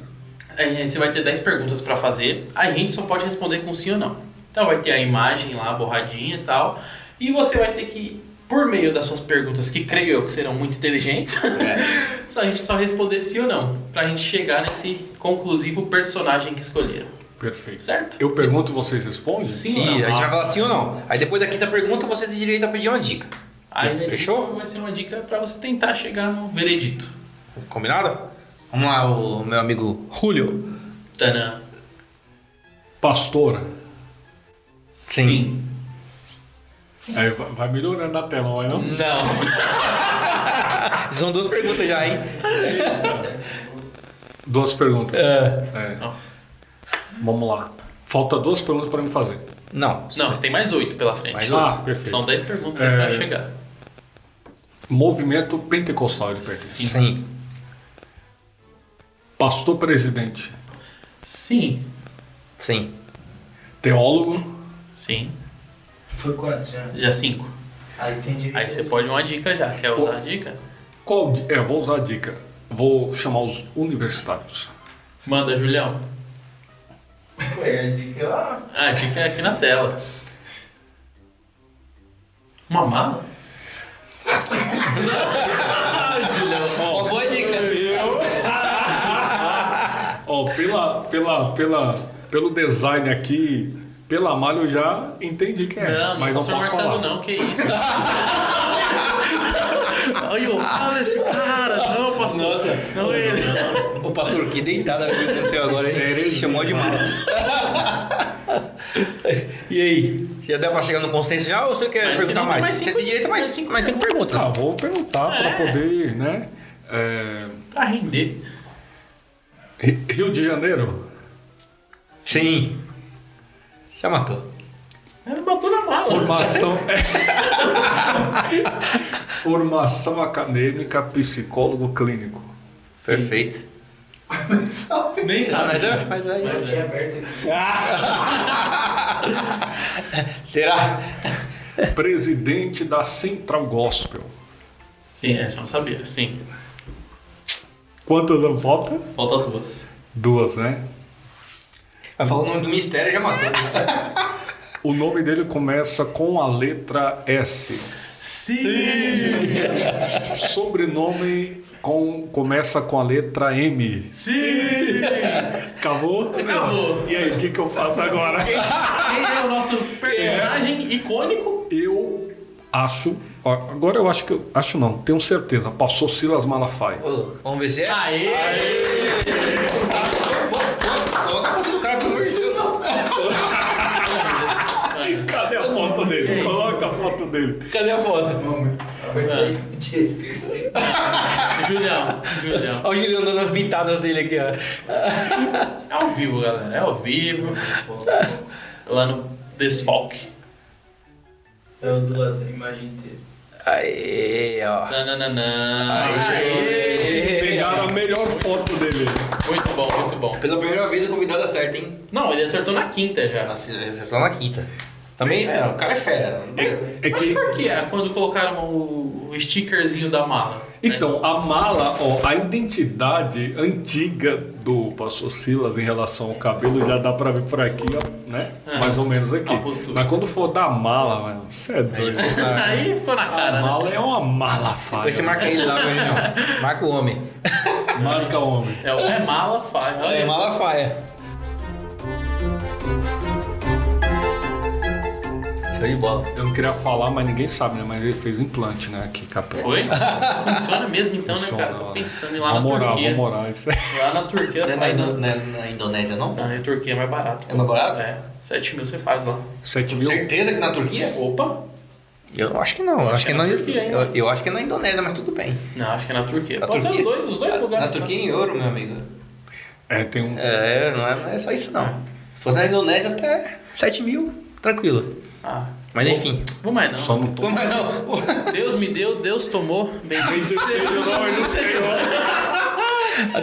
Aí você vai ter 10 perguntas pra fazer, a gente só pode responder com sim ou não. Então vai ter a imagem lá, borradinha e tal, e você vai ter que, por meio das suas perguntas, que creio eu que serão muito inteligentes, a gente só responder sim ou não, pra gente chegar nesse conclusivo personagem que escolheram. Perfeito. Certo? Eu pergunto, vocês respondem? Sim ou E não? a gente vai falar sim ou não. Aí depois da quinta pergunta você tem direito a pedir uma dica. Aí Fechou? vai ser uma dica pra você tentar chegar no veredito. Combinado? Vamos lá, o meu amigo Julio. Tanã. Pastora. Sim. Aí vai melhorando na tela, vai não? Não. São 2 perguntas já, hein? 2 perguntas. Não. Vamos lá. Falta 2 perguntas para me fazer. Não. Não, você tem mais 8 pela frente. Mais Ah, perfeito. São 10 perguntas aí pra chegar. Movimento pentecostal ele pertence. Sim. Pastor presidente. Sim. Sim. Teólogo. Sim. Foi quantos já? Já 5. Aí tem direito. Aí você pode uma dica já. Quer usar a dica? Vou usar a dica. Vou chamar os universitários. Manda, Julião. A dica é lá. A dica é aqui na tela. Uma mala? Uma boa dica. Pelo design aqui, pela malha eu já entendi quem é. Não, mas não não pastor posso Marcelo falar. não, que isso. Ai, o Aleph, cara, não, pastor. Nossa. Não é ele. O pastor, que deitada que aconteceu agora, hein? Chamou de mal. E aí? Já deu pra chegar no consenso já ou você quer Mas perguntar se não, tem mais? mais Você cinco- tem direito a mais cinco perguntas. Ah, vou perguntar para poder, né? Pra render. Rio de Janeiro? Sim. Já matou. Ele botou na mala. Formação acadêmica, psicólogo clínico. Perfeito. Nem sabe. Mas é isso. Vai ser aberto aqui. Será? Presidente da Central Gospel. Sim, essa eu não sabia, sim. Quantas falta? Falta 2. 2, né? Vai falar o nome do mistério, já matou. O nome dele começa com a letra S. Sim! Sobrenome começa com a letra M. Sim! Acabou? Acabou. E aí, o que eu faço agora? Quem é o nosso personagem icônico? Eu acho... Agora eu acho que... Acho não, tenho certeza. Passou Silas Malafaia. Vamos ver se é. Aê! Coloca a foto do cara, pelo amor de Deus. Cadê a foto dele? Coloca a foto dele. Cadê a foto? Julião. Olha o Julião dando as bitadas dele aqui, ó. É ao vivo, galera. É ao vivo. Lá no Desfalque. É o do lado da imagem inteira. Aê, ó. Tananana. Aê. Pegaram a melhor foto dele. Muito bom, muito bom. Pela primeira vez o convidado acerta, hein? Não, ele acertou na quinta já. Nossa, ele acertou na quinta. Também, o cara é fera. É Mas que... por que quando colocaram o stickerzinho da mala? Então, a mala, ó, a identidade antiga do pastor Silas em relação ao cabelo já dá pra ver por aqui, ó, né? Mais ou menos aqui. A postura. Mas quando for da mala, mano, você é doido. Aí ficou na cara, A né? mala é uma mala faia. Depois você marca ele lá, Reunião. Marca o homem. Marca homem. É mala, faz. É Malafaia. Show de bola. Eu não queria falar, mas ninguém sabe, né? Mas ele fez implante, né? Aqui, capeta. Foi? Funciona mesmo então, Funciona, né, cara? Tô ó. pensando em ir lá Vamos na morar, Turquia. vamos morar. Isso é... Lá na Turquia Não é faz, na Indonésia, não? Na Turquia é mais barato. É mais barato? É. 7 mil você faz lá. 7 mil. Certeza que na Turquia? Opa! Eu acho que não. Eu acho que é na na Turquia, hein? eu acho que é na Indonésia, mas tudo bem. Não, acho que é na Turquia. Na Pode Turquia? ser os dois lugares. Na Turquia em euro, meu amigo. É, tem um... É, não é só isso não. Se fosse na Indonésia, até 7 mil, tranquilo. Ah. Mas enfim. Vou mais não. Só não tô... Mas não. Deus me deu, Deus tomou. Bendito seja o nome do Senhor.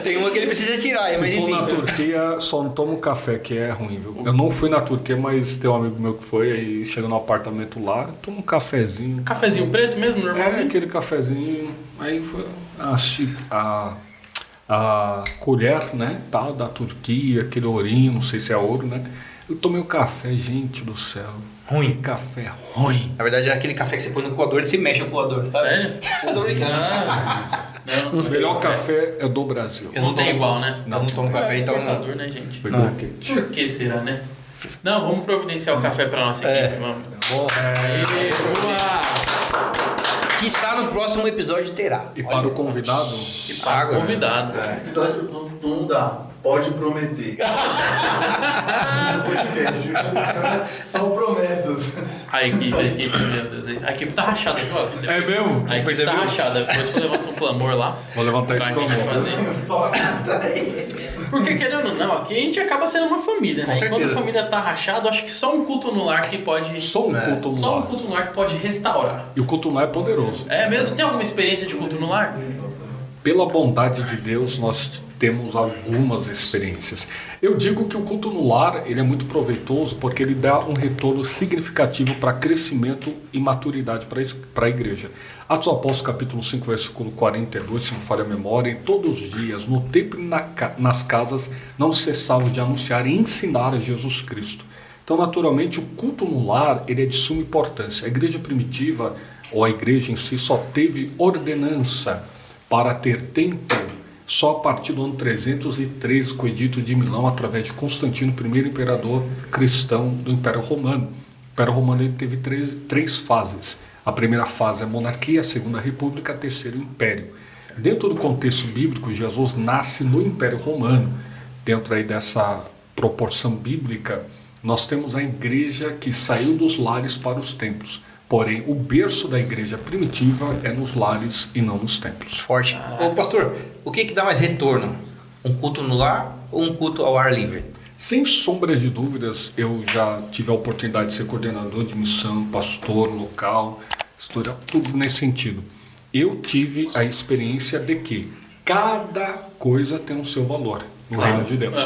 Tem uma que ele precisa tirar, mas Se enfim. for na Turquia, só não toma um café, que é ruim, viu? Eu não fui na Turquia, mas tem um amigo meu que foi, aí chega no apartamento lá, toma um cafezinho. Cafezinho preto mesmo, normal? É, aquele cafezinho, aí foi a colher, né, tal, da Turquia, aquele ourinho, não sei se é ouro, né? Eu tomei o café, gente do céu. Ruim. Que café ruim. Na verdade é aquele café que você põe no coador e se mexe o coador. Sabe? Sério? Eu tô brincando. Não, O melhor café é do Brasil. não tem igual, né? Eu não tomo café, então não. Exportador, né, gente? Foi Não. quente. Por que será, né? Não, vamos providenciar o café pra nossa equipe, vamos. Bom, Aê, boa! quiçá no próximo episódio terá. E para o convidado, E para o Água, convidado. Episódio não dá. Pode prometer. No podcast. São promessas. A equipe, meu Deus. A equipe tá rachada aqui, ó. É mesmo? A equipe tá rachada. Depois eu levanto um clamor lá. vou levantar esse Pra gente clamor. fazer. Porque querendo ou não, aqui a gente acaba sendo uma família, né? Com E quando a certeza. família tá rachada, eu acho que só um culto no lar que pode. Só um culto no Só um lar. culto no lar que pode restaurar. E o culto no lar é poderoso. É mesmo? Tem alguma experiência de culto no lar? pela bondade de Deus, nós temos algumas experiências. Eu digo que o culto no lar ele é muito proveitoso porque ele dá um retorno significativo para crescimento e maturidade para a igreja. Atos dos Apóstolos, capítulo 5, versículo 42, se não falha a memória, em todos os dias, no templo e nas casas, não cessavam de anunciar e ensinar a Jesus Cristo. Então, naturalmente, o culto no lar ele é de suma importância. A igreja primitiva, ou a igreja em si, só teve ordenança para ter templo só a partir do ano 313, com o Edito de Milão, através de Constantino, primeiro imperador cristão do Império Romano. O Império Romano ele teve três fases. A primeira fase é a monarquia, a segunda a república, a terceira o império. Dentro do contexto bíblico, Jesus nasce no Império Romano. Dentro aí dessa proporção bíblica, nós temos a igreja que saiu dos lares para os templos. Porém, o berço da igreja primitiva é nos lares e não nos templos. Forte. Ô pastor, o que dá mais retorno? Um culto no lar ou um culto ao ar livre? Sem sombra de dúvidas, eu já tive a oportunidade de ser coordenador de missão, pastor local, estudar tudo nesse sentido. Eu tive a experiência de que cada coisa tem o seu valor no reino de Deus.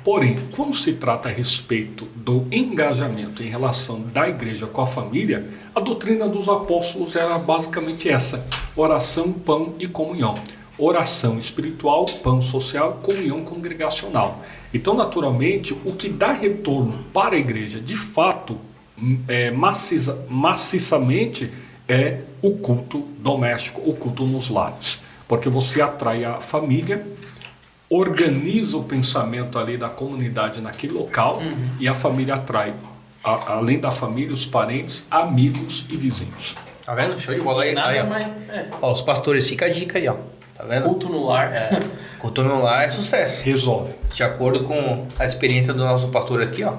Porém, quando se trata a respeito do engajamento em relação da igreja com a família, a doutrina dos apóstolos era basicamente essa: oração, pão e comunhão. Oração espiritual, pão social, comunhão congregacional. Então, naturalmente, o que dá retorno para a igreja, de fato, maciçamente, é o culto doméstico, o culto nos lares. Porque você atrai a família, organiza o pensamento ali da comunidade naquele local e a família atrai, além da família, os parentes, amigos e vizinhos. Tá vendo? Show de bola aí. Nada aí, ó. mais. Ó, os pastores, fica a dica aí, ó. Tá vendo? Culto no lar. Culto no lar é sucesso. Resolve. De acordo com a experiência do nosso pastor aqui, ó.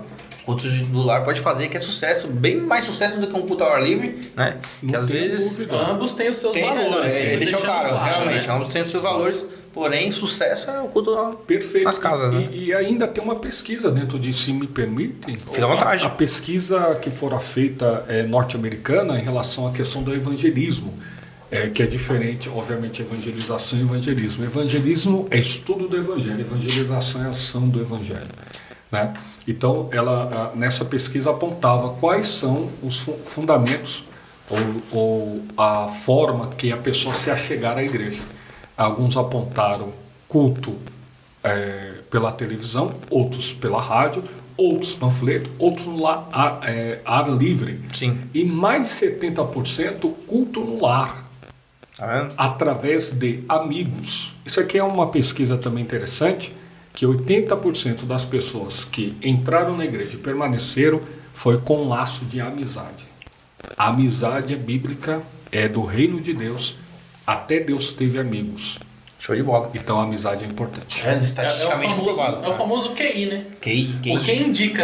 Culto do lar pode fazer que é sucesso, bem mais sucesso do que um culto ao ar livre, né? Não que às tem vezes dúvida. Ambos têm os seus valores. ele deixou claro, realmente, né? ambos têm os seus valores, porém sucesso é o culto Perfeito. nas casas, né? E ainda tem uma pesquisa dentro disso, se me permitem. Fica à vontade. A pesquisa que fora feita norte-americana em relação à questão do evangelismo, que é diferente, obviamente, evangelização e evangelismo. Evangelismo é estudo do evangelho, evangelização é ação do evangelho, né? Então, ela nessa pesquisa apontava quais são os fundamentos ou a forma que a pessoa se achegar à igreja. Alguns apontaram culto pela televisão, outros pela rádio, outros panfletos, outros no ar livre. Sim. E mais de 70% culto no lar, Tá vendo? através de amigos. Isso aqui é uma pesquisa também interessante, que 80% das pessoas que entraram na igreja e permaneceram foi com laço de amizade. A amizade é bíblica, é do reino de Deus, até Deus teve amigos. Show de bola. Então a amizade é importante. Estatisticamente comprovado. É o famoso QI, né? QI. O que indica.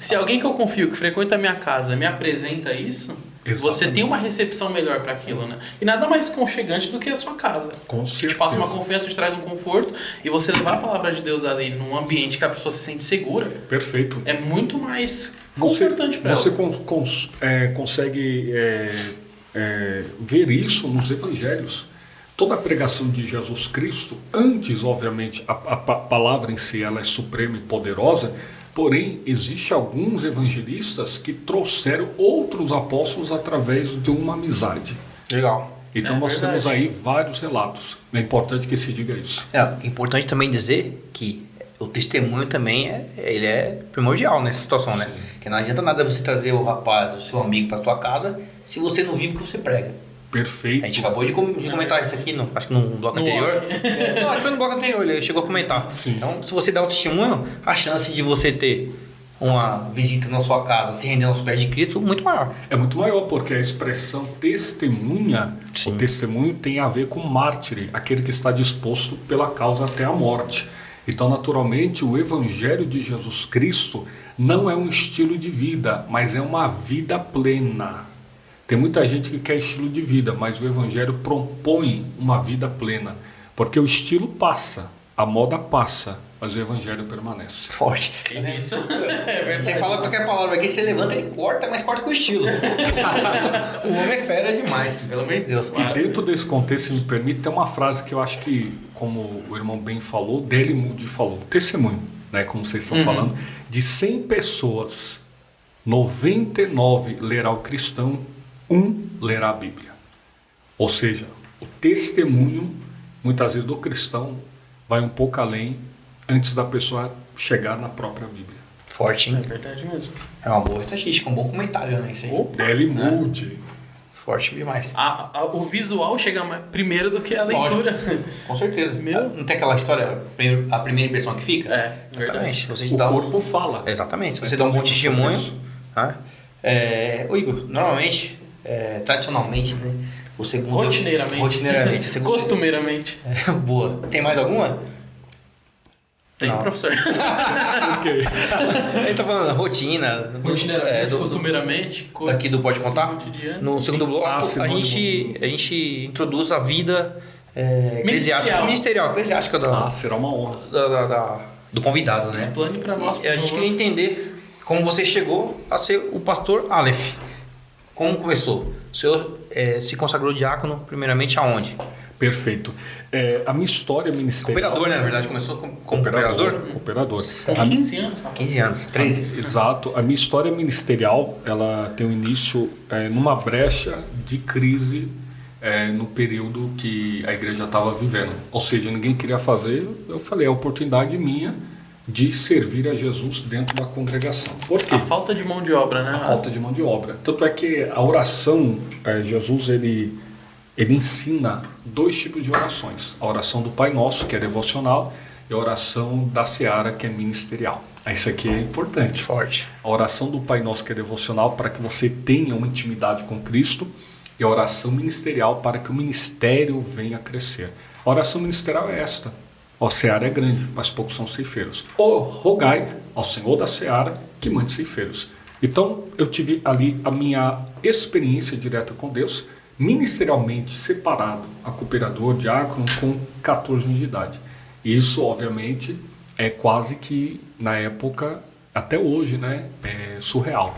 Se alguém que eu confio, que frequenta a minha casa, me apresenta isso, Exatamente. você tem uma recepção melhor para aquilo, né? E nada mais conchegante do que a sua casa. Com Te certeza. passa uma confiança, te traz um conforto, e você levar a palavra de Deus ali num ambiente que a pessoa se sente segura, Perfeito. é muito mais Você confortante para ela. consegue ver isso nos evangelhos. Toda a pregação de Jesus Cristo, antes, obviamente, a palavra em si ela é suprema e poderosa, porém, existe alguns evangelistas que trouxeram outros apóstolos através de uma amizade. Legal. Então É nós verdade. temos aí vários relatos. É importante que se diga isso. É importante também dizer que o testemunho também ele é primordial nessa situação, né? Porque não adianta nada você trazer o rapaz, o seu amigo para tua casa, se você não vive o que você prega. Perfeito. A gente acabou de comentar isso aqui, acho que no bloco No anterior. off. Não, acho que foi no bloco anterior, ele chegou a comentar. Sim. Então, se você dá o testemunho, a chance de você ter uma visita na sua casa, se rendendo aos pés de Cristo, muito maior. É muito maior, porque a expressão testemunha, Sim. o testemunho tem a ver com mártir, aquele que está disposto pela causa até a morte. Então, naturalmente, o Evangelho de Jesus Cristo não é um estilo de vida, mas é uma vida plena. Tem muita gente que quer estilo de vida, mas o Evangelho propõe uma vida plena, porque o estilo passa, a moda passa, mas o evangelho permanece. Forte. Isso. Você fala qualquer palavra aqui, você levanta e corta, mas corta com estilo. O homem é fera demais, pelo amor de Deus. E dentro desse contexto, se me permite, tem uma frase que eu acho que, como o irmão Ben falou, Dele Moody falou, testemunho, né, como vocês estão falando, de 100 pessoas, 99 lerá o cristão, 1 lerá a Bíblia. Ou seja, o testemunho, muitas vezes, do cristão vai um pouco além antes da pessoa chegar na própria Bíblia. Forte, É hein? verdade mesmo. É uma boa estatística, um bom comentário, né? Isso aí. Dele Moody. Forte demais. O visual chega primeiro do que a leitura. Com certeza. Meu. Não tem aquela história, a primeira impressão que fica? Exatamente. Se você O dá corpo fala. Exatamente. Se você Então, dá um bom eu testemunho. penso. Tá? Ô Igor, normalmente, tradicionalmente, né? O segundo. Rotineiramente. Rotineiramente. o segundo- Costumeiramente. Boa. Tem mais alguma? Tem, Não. professor. Ok. Ele tá falando rotina. Rotineiramente, costumeiramente. Daqui do Pode Contar. Cotidiano. No segundo bloco, a sinônimo. gente introduz a vida eclesiástica, ministerial, eclesiástica Será uma honra. do convidado, né? Explane pra nós, E por a gente favor. queria entender como você chegou a ser o pastor Aleph. Como começou? O senhor se consagrou diácono primeiramente aonde? Perfeito. A minha história ministerial... Cooperador, né? Na verdade, começou como cooperador? Cooperador. Com 15 anos. 15 anos, 13. Exato. A minha história ministerial, ela tem um início numa brecha de crise no período que a igreja estava vivendo. Ou seja, ninguém queria fazer. Eu falei, é a oportunidade minha de servir a Jesus dentro da congregação. Por quê? A falta de mão de obra, né? A falta de mão de obra. Tanto é que a oração, Jesus, ele ensina 2 tipos de orações. A oração do Pai Nosso, que é devocional, e a oração da Seara, que é ministerial. Isso aqui é importante. Forte. A oração do Pai Nosso, que é devocional, para que você tenha uma intimidade com Cristo, e a oração ministerial, para que o ministério venha a crescer. A oração ministerial é esta. A seara é grande, mas poucos são ceifeiros. Rogai ao Senhor da seara que mande ceifeiros. Então, eu tive ali a minha experiência direta com Deus, ministerialmente separado, a cooperador, diácono, com 14 anos de idade. Isso, obviamente, é quase que, na época, até hoje, né, é surreal.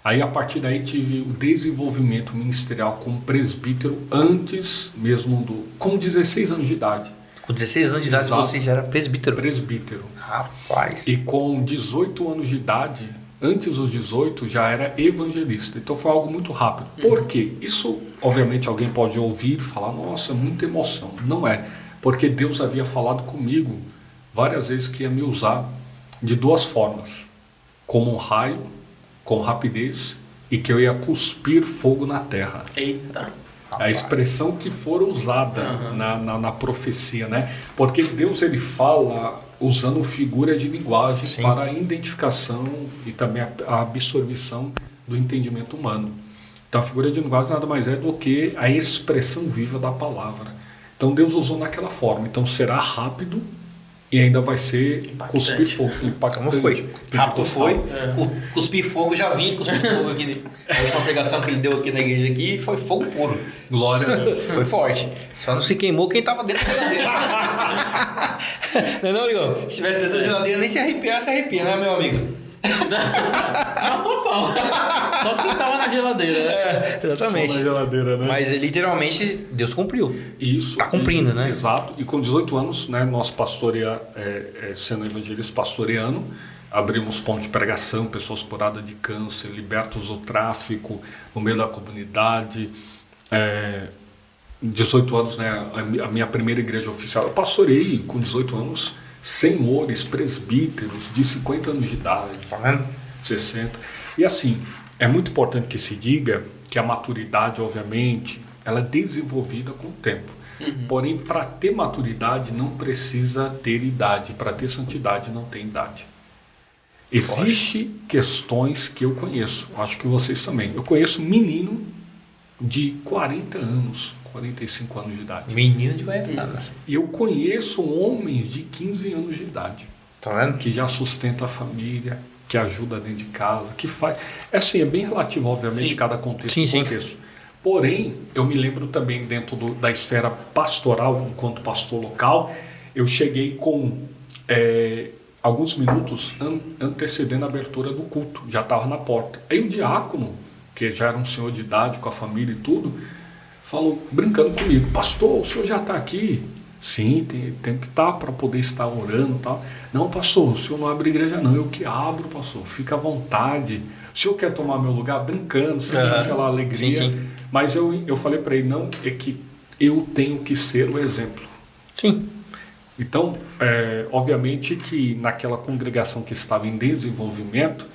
Aí, a partir daí, tive o desenvolvimento ministerial como presbítero antes mesmo com 16 anos de idade. Com 16 anos de idade Exato. você já era presbítero. Presbítero. Rapaz. E com 18 anos de idade, antes dos 18, já era evangelista. Então foi algo muito rápido. Por quê? Isso, obviamente, alguém pode ouvir e falar, nossa, muita emoção. Não é. Porque Deus havia falado comigo várias vezes que ia me usar de 2 formas. Como um raio, com rapidez, e que eu ia cuspir fogo na terra. Eita. A expressão que for usada na profecia, né? Porque Deus, ele fala usando figura de linguagem Sim. para a identificação e também a absorção do entendimento humano. Então a figura de linguagem nada mais é do que a expressão viva da palavra. Então Deus usou naquela forma. Então será rápido e ainda vai ser cuspir fogo, impactante. Como foi? Rápido foi. É. Cuspir fogo, já vi cuspir fogo aqui. A última pregação que ele deu aqui na igreja aqui foi fogo puro. Glória a Deus. Foi forte. Só não se queimou quem tava dentro da geladeira. Não, Igor? Se estivesse dentro da geladeira, nem se arrepia, né, meu amigo? Matou pau. Só quem tava na geladeira, né? Exatamente. Só na geladeira, né? Mas literalmente Deus cumpriu. Isso. Tá cumprindo, né? Exato. E com 18 anos, né, nós sendo evangelista pastoreano, abrimos pontos de pregação, pessoas curadas de câncer, libertos do tráfico, no meio da comunidade. 18 anos, né, a minha primeira igreja oficial. Eu pastorei com 18 anos senhores, presbíteros de 50 anos de idade, Tá vendo? 60. E assim, é muito importante que se diga que a maturidade, obviamente, ela é desenvolvida com o tempo. Porém, para ter maturidade não precisa ter idade. Para ter santidade não tem idade. Existem questões que eu conheço, acho que vocês também. Eu conheço menino de 40 anos, 45 anos de idade. Menino de 40 anos. E eu conheço homens de 15 anos de idade, Tá vendo? que já sustenta a família, que ajuda dentro de casa, que faz... É assim, é bem relativo, obviamente, Sim. cada contexto. Sim, sim. Contexto. Porém, eu me lembro também dentro da esfera pastoral, enquanto pastor local, eu cheguei com alguns minutos antecedendo a abertura do culto, já estava na porta. Aí o diácono, que já era um senhor de idade com a família e tudo, falou, brincando comigo, pastor, o senhor já está aqui? Sim, tem que estar para poder estar orando e tal. Não, pastor, o senhor não abre igreja não, eu que abro, pastor, fica à vontade. O senhor quer tomar meu lugar? Brincando, sem aquela alegria. Sim. Mas eu falei para ele, não, é que eu tenho que ser o exemplo. Sim. Então, obviamente que naquela congregação que estava em desenvolvimento,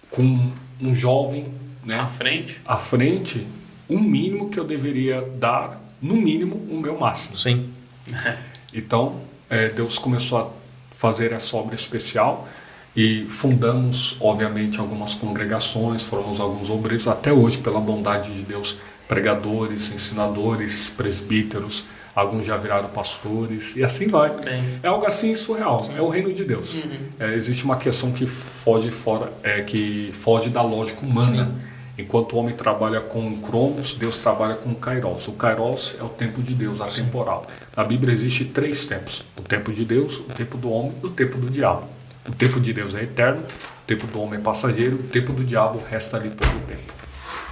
com um jovem, né, à frente, o mínimo que eu deveria dar, no mínimo, o meu máximo. Sim. Então, Deus começou a fazer essa obra especial e fundamos, obviamente, algumas congregações, formamos alguns obreiros, até hoje, pela bondade de Deus, pregadores, ensinadores, presbíteros, alguns já viraram pastores, e assim vai. É algo assim surreal, é o reino de Deus. Existe uma questão que foge da lógica humana. Sim. Enquanto o homem trabalha com cromos, Deus trabalha com kairos. O kairos é o tempo de Deus, atemporal. Na Bíblia existe 3 tempos: o tempo de Deus, o tempo do homem e o tempo do diabo. O tempo de Deus é eterno, o tempo do homem é passageiro, o tempo do diabo resta ali pouco tempo.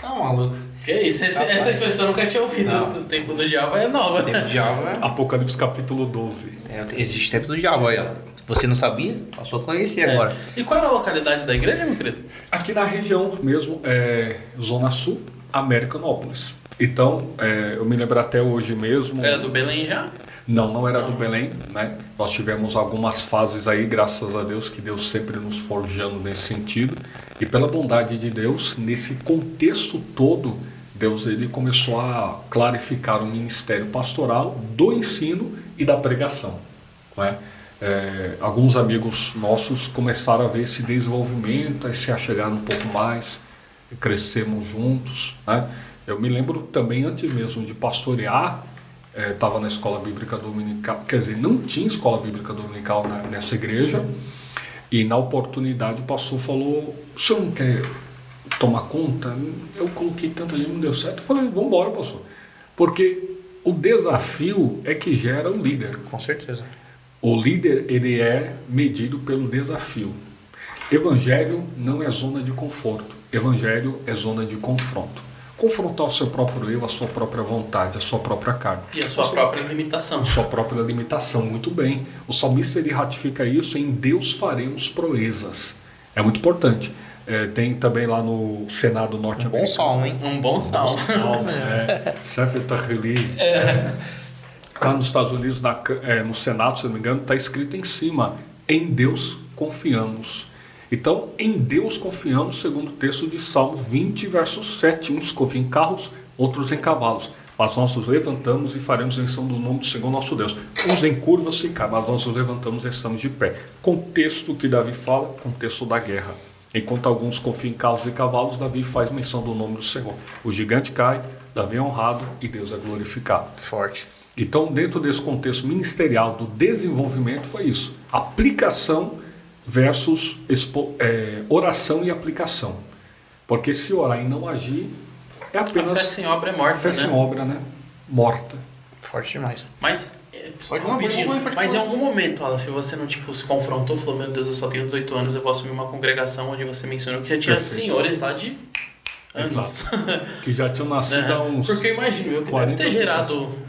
Tá maluco. Que isso? Essa expressão eu nunca tinha ouvido. O tempo do diabo é nova. O tempo do diabo é... Apocalipse capítulo 12. Existe tempo do diabo, aí, ó. Você não sabia? Passou a conhecer agora. E qual era a localidade da igreja, meu querido? Aqui na região mesmo, Zona Sul, Americanópolis. Então, eu me lembro até hoje mesmo... Era do Belém já? Não era do Belém, né? Nós tivemos algumas fases aí, graças a Deus, que Deus sempre nos forjando nesse sentido. E pela bondade de Deus, nesse contexto todo, Deus ele começou a clarificar o ministério pastoral do ensino e da pregação, né? Alguns amigos nossos começaram a ver esse desenvolvimento, aí se achegaram um pouco mais, crescemos juntos, né? Eu me lembro também, antes mesmo de pastorear, estava na escola bíblica dominical, quer dizer, não tinha escola bíblica dominical nessa igreja, e na oportunidade o pastor falou, o senhor não quer tomar conta? Eu coloquei tanta gente, não deu certo, eu falei, vamos embora, pastor, porque o desafio é que gera o líder. Com certeza. O líder, ele é medido pelo desafio. Evangelho não é zona de conforto. Evangelho é zona de confronto. Confrontar o seu próprio eu, a sua própria vontade, a sua própria carne. E a sua própria limitação. A sua própria limitação, muito bem. O salmista, ele ratifica isso, em Deus faremos proezas. É muito importante. Tem também lá no Senado norte-americano. Bom salmo, hein? Um bom salmo. Sefer Tahili. Lá nos Estados Unidos, no Senado, se não me engano, está escrito em cima, em Deus confiamos. Então, em Deus confiamos, segundo o texto de Salmos 20, verso 7. Uns confiam em carros, outros em cavalos. Mas nós nos levantamos e faremos menção do nome do Senhor nosso Deus. Uns em curvas ficar, mas nós nos levantamos e estamos de pé. Contexto que Davi fala, contexto da guerra. Enquanto alguns confiam em carros e cavalos, Davi faz menção do nome do Senhor. O gigante cai, Davi é honrado e Deus é glorificado. Forte. Então, dentro desse contexto ministerial do desenvolvimento, foi isso. Aplicação versus oração e aplicação. Porque se orar e não agir, é apenas... A fé sem obra é morta, fé sem obra, né? Morta. Forte demais. Mas... Pode não, mas em algum momento, Aleph, você não se confrontou, falou, meu Deus, eu só tenho 18 anos, eu vou assumir uma congregação onde você mencionou que já tinha senhores lá de anos. Que já tinham nascido há uns... Porque eu imagino, eu que deve ter gerado...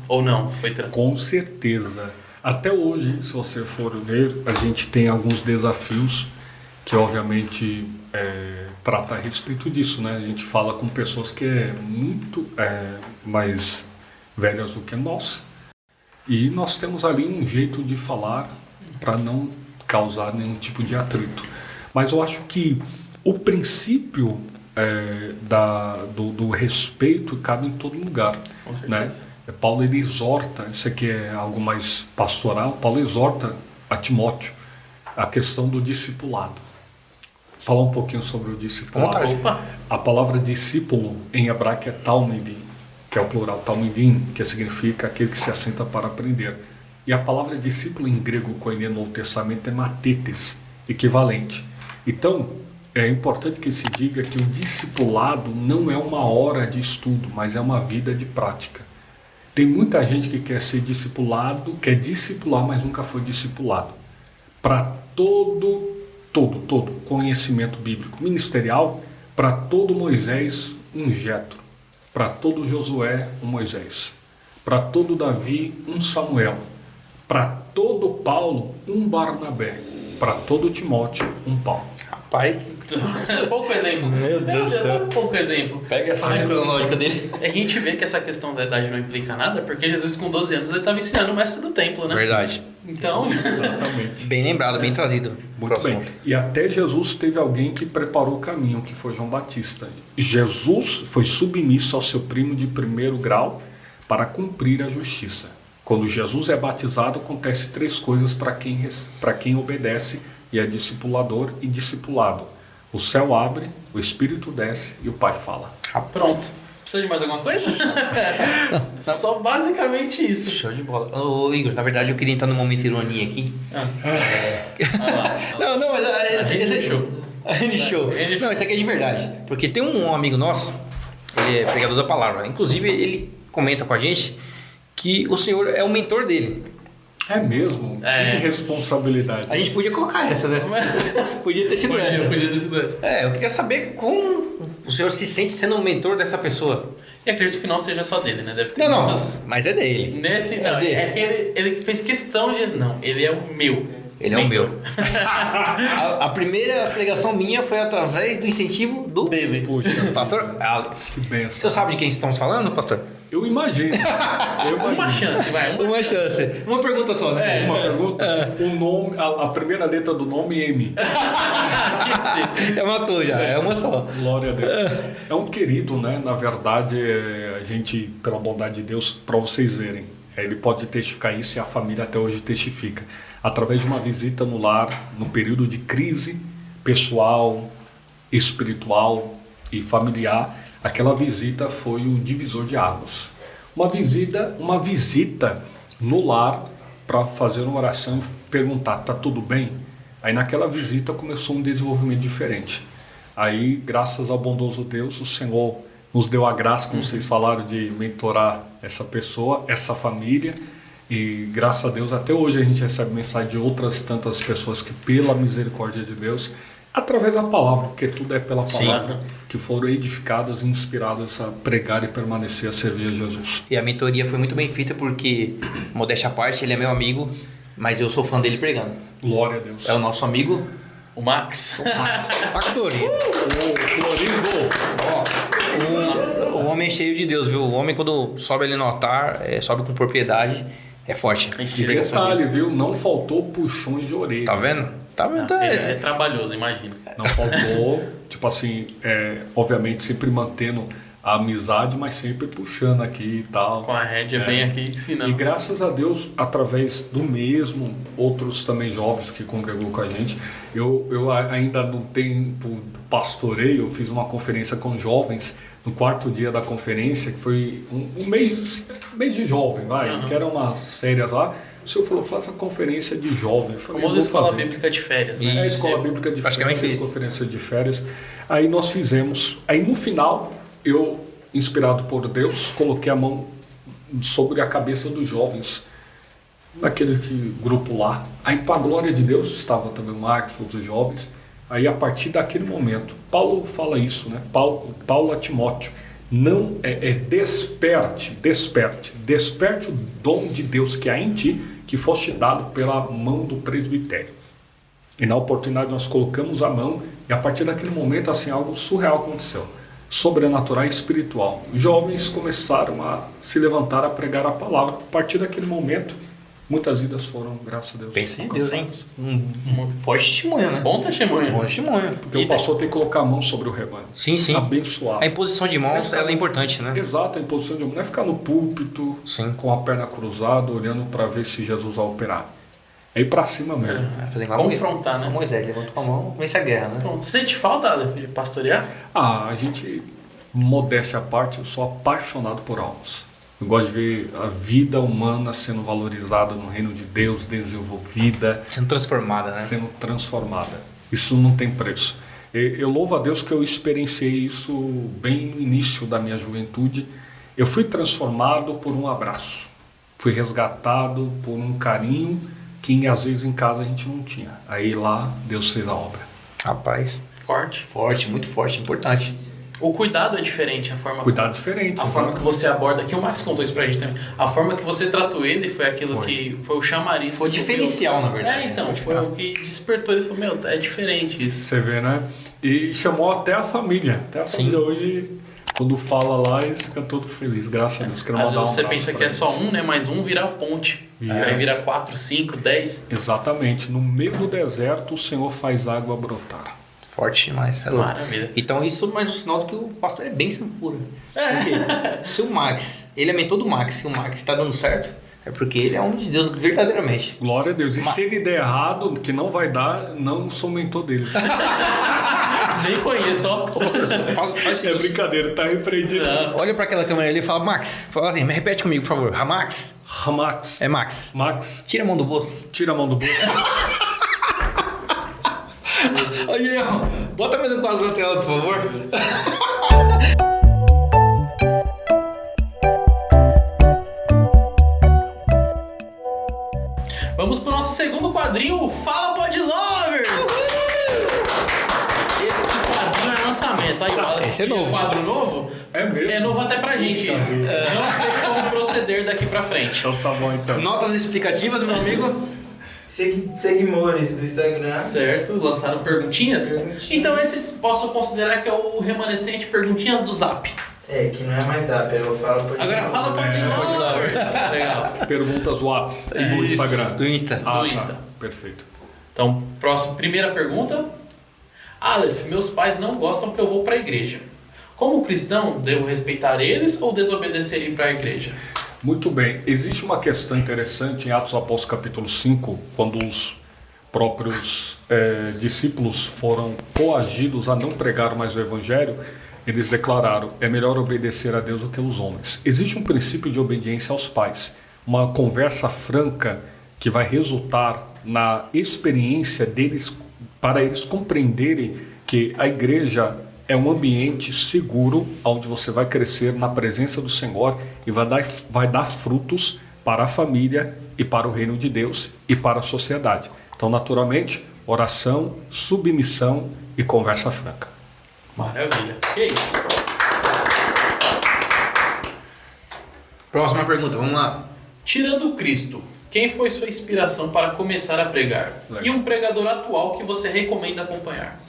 Ou não? Foi Com certeza. Até hoje, se você for ver, a gente tem alguns desafios que, obviamente, trata a respeito disso, né? A gente fala com pessoas que muito mais velhas do que nós. E nós temos ali um jeito de falar para não causar nenhum tipo de atrito. Mas eu acho que o princípio do respeito cabe em todo lugar. Com certeza. Né? Paulo ele exorta, isso aqui é algo mais pastoral, Paulo exorta a Timóteo a questão do discipulado. Falar um pouquinho sobre o discipulado. A palavra discípulo em hebraico é talmidim, que é o plural talmidim, que significa aquele que se assenta para aprender. E a palavra discípulo em grego koine no Novo Testamento é matetes, equivalente. Então, é importante que se diga que o discipulado não é uma hora de estudo, mas é uma vida de prática. Tem muita gente que quer ser discipulado, quer discipular, mas nunca foi discipulado. Para todo conhecimento bíblico ministerial, para todo Moisés, um Jetro. Para todo Josué, um Moisés. Para todo Davi, um Samuel. Para todo Paulo, um Barnabé. Para todo Timóteo, um Paulo. Rapaz, Pouco exemplo. Meu Deus do céu. Pouco exemplo. pega essa linha cronológica dele. A gente vê que essa questão da idade não implica nada, porque Jesus com 12 anos ele estava ensinando o mestre do templo, né? Verdade. Então, Exatamente. Bem lembrado, bem trazido. Muito bem. E até Jesus teve alguém que preparou o caminho, que foi João Batista. Jesus foi submisso ao seu primo de primeiro grau para cumprir a justiça. Quando Jesus é batizado, acontece 3 coisas para quem obedece e é discipulador e discipulado. O céu abre, o Espírito desce e o Pai fala. pronto. Precisa de mais alguma coisa? Só basicamente isso. Show de bola. Ô Igor, na verdade eu queria entrar num momento de ironia aqui. Não, mas esse show. Show. Não, isso aqui é de verdade. Porque tem um amigo nosso, ele é pregador da palavra. Inclusive, ele comenta com a gente que o senhor é o mentor dele. É mesmo? Que responsabilidade. A gente podia colocar essa, né? Podia ter sido essa. Podia ter sido essa. Eu queria saber como o senhor se sente sendo o mentor dessa pessoa. E acredito que não seja só dele, né? Deve ter Não, muitas... mas é dele. Não, dele. é que ele fez questão de... Não, ele é o meu. Ele é o meu. A primeira pregação minha foi através do incentivo do Dele. Puxa, pastor Alex. que O benção. senhor sabe de quem estamos falando, pastor? Eu imagino. Uma chance, vai. Uma chance. Uma pergunta só, né? Uma pergunta? O nome, a primeira letra do nome, M. Tinha que ser. Já matou já, é uma só. Glória a Deus. É um querido, né? Na verdade, a gente, pela bondade de Deus, para vocês verem, ele pode testificar isso e a família até hoje testifica. Através de uma visita no lar, no período de crise pessoal, espiritual e familiar, aquela visita foi um divisor de águas. Uma visita no lar para fazer uma oração e perguntar, tá tudo bem? Aí naquela visita começou um desenvolvimento diferente. Aí, graças ao bondoso Deus, o Senhor nos deu a graça, como vocês falaram, de mentorar essa pessoa, essa família. E graças a Deus, até hoje a gente recebe mensagem de outras tantas pessoas que, pela misericórdia de Deus, através da palavra, porque tudo é pela palavra, que foram edificadas e inspiradas a pregar e permanecer a servir a Jesus. E a mentoria foi muito bem feita porque, modéstia à parte, ele é meu amigo, mas eu sou fã dele pregando. Glória a Deus. É o nosso amigo O Max. Pastorino. Florindo! O homem é cheio de Deus, viu? O homem, quando sobe ali no altar, sobe com propriedade, é forte. E detalhe, viu? Não faltou puxões de orelha. Tá vendo? Tá vendo? É trabalhoso, imagina. Não faltou, tipo assim, obviamente sempre mantendo a amizade, mas sempre puxando aqui e tal. Com a rédea bem aqui, ensinando. E graças a Deus, através do mesmo, outros também jovens que congregou com a gente, eu ainda no tempo pastoreio, eu fiz uma conferência com jovens no 4º dia da conferência, que foi um mês de jovem, que eram umas férias lá. O senhor falou, faça conferência de jovem. Eu falei, famosa escola bíblica de férias, né? A escola bíblica de praticamente férias, conferência de férias. Aí nós fizemos. Aí no final, eu, inspirado por Deus, coloquei a mão sobre a cabeça dos jovens, naquele grupo lá. Aí, para a glória de Deus, estava também o Max, outros jovens. Aí, a partir daquele momento, Paulo fala isso, né? Paulo a Timóteo. Não desperte o dom de Deus que há em ti, que foste dado pela mão do presbitério. E na oportunidade nós colocamos a mão e a partir daquele momento assim algo surreal aconteceu, sobrenatural e espiritual. Os jovens começaram a se levantar a pregar a palavra. A partir daquele momento, muitas vidas foram, graças a Deus, Pensa em Deus, hein? Um forte testemunho, né? Bom testemunho. Bom testemunho. Porque o pastor tem que colocar a mão sobre o rebanho. Sim, sim. Abençoar. A imposição de mãos, ela é importante, né? Exato, a imposição de mão. Não é ficar no púlpito, Sim. com a perna cruzada, olhando para ver se Jesus vai operar. É ir para cima mesmo. Fazer igual Confrontar, né? Moisés levanta com a mão, vence a guerra, né? Pronto. Sente falta de pastorear? A gente, modéstia à parte, eu sou apaixonado por almas. Eu gosto de ver a vida humana sendo valorizada no reino de Deus, desenvolvida, Sendo transformada, né? sendo transformada. Isso não tem preço. Eu louvo a Deus que eu experienciei isso bem no início da minha juventude. Eu fui transformado por um abraço. Fui resgatado por um carinho que às vezes em casa a gente não tinha. Aí lá Deus fez a obra. Rapaz, Forte. forte, muito forte, importante. O cuidado é diferente, a forma Cuidado diferente. A forma que você aborda, aqui o Max contou isso pra gente também. A forma que você tratou ele foi aquilo que foi o chamariz. Foi que diferencial, na verdade. então, foi o que despertou. Ele falou, meu, é diferente isso. Você vê, né? E chamou até a família. Até a família hoje, quando fala lá, eles ficam todos felizes. Graças a Deus. Quero Às mandar vezes você abraço pensa pra que é eles. só um, né? Mas um vira a ponte. Aí vira 4, 5, 10. Exatamente. No meio do deserto, o Senhor faz água brotar. Forte demais, é louco. Maravilha. Então isso é mais um sinal do que o pastor é bênção pura. Porque se o Max, ele é mentor do Max, se o Max tá dando certo, é porque ele é homem de Deus verdadeiramente. Glória a Deus. E se ele der errado, que não vai dar, não sou mentor dele. Nem conheço, ó. É brincadeira, tá repreendido. Olha pra aquela câmera ali e fala, Max, fala assim, me repete comigo, por favor. Max? Max. É Max. Max, Tira a mão do bolso. tira a mão do bolso. Aí, bota mais um quadro na tela, por favor. Vamos pro nosso segundo quadrinho, o Fala Pod Lovers! Esse quadrinho é lançamento. Aí, o Esse é novo. quadro novo? É mesmo? É novo até pra gente. Não sei como proceder daqui pra frente. Então tá bom, então. Notas explicativas, meu amigo. Seguidores do Instagram. Certo, lançaram perguntinhas? Então esse posso considerar que é o remanescente perguntinhas do Zap. É, que não é mais Zap, eu falo Pod Agora fala Pod Lovers. Legal. Perguntas Whats no Isso. Instagram. Do Insta. Do Insta. Tá. Perfeito. Então, primeira pergunta. Aleph, meus pais não gostam que eu vou pra igreja. Como cristão, devo respeitar eles ou desobedecer ir pra igreja? Muito bem. Existe uma questão interessante em Atos Apóstolos capítulo 5, quando os próprios discípulos foram coagidos a não pregar mais o evangelho, eles declararam, é melhor obedecer a Deus do que os homens. Existe um princípio de obediência aos pais, uma conversa franca que vai resultar na experiência deles, para eles compreenderem que a igreja é um ambiente seguro onde você vai crescer na presença do Senhor e vai dar frutos para a família e para o reino de Deus e para a sociedade. Então, naturalmente, oração, submissão e conversa franca. Maravilha. Que isso? Próxima pergunta, vamos lá. Tirando Cristo, quem foi sua inspiração para começar a pregar? Legal. E um pregador atual que você recomenda acompanhar?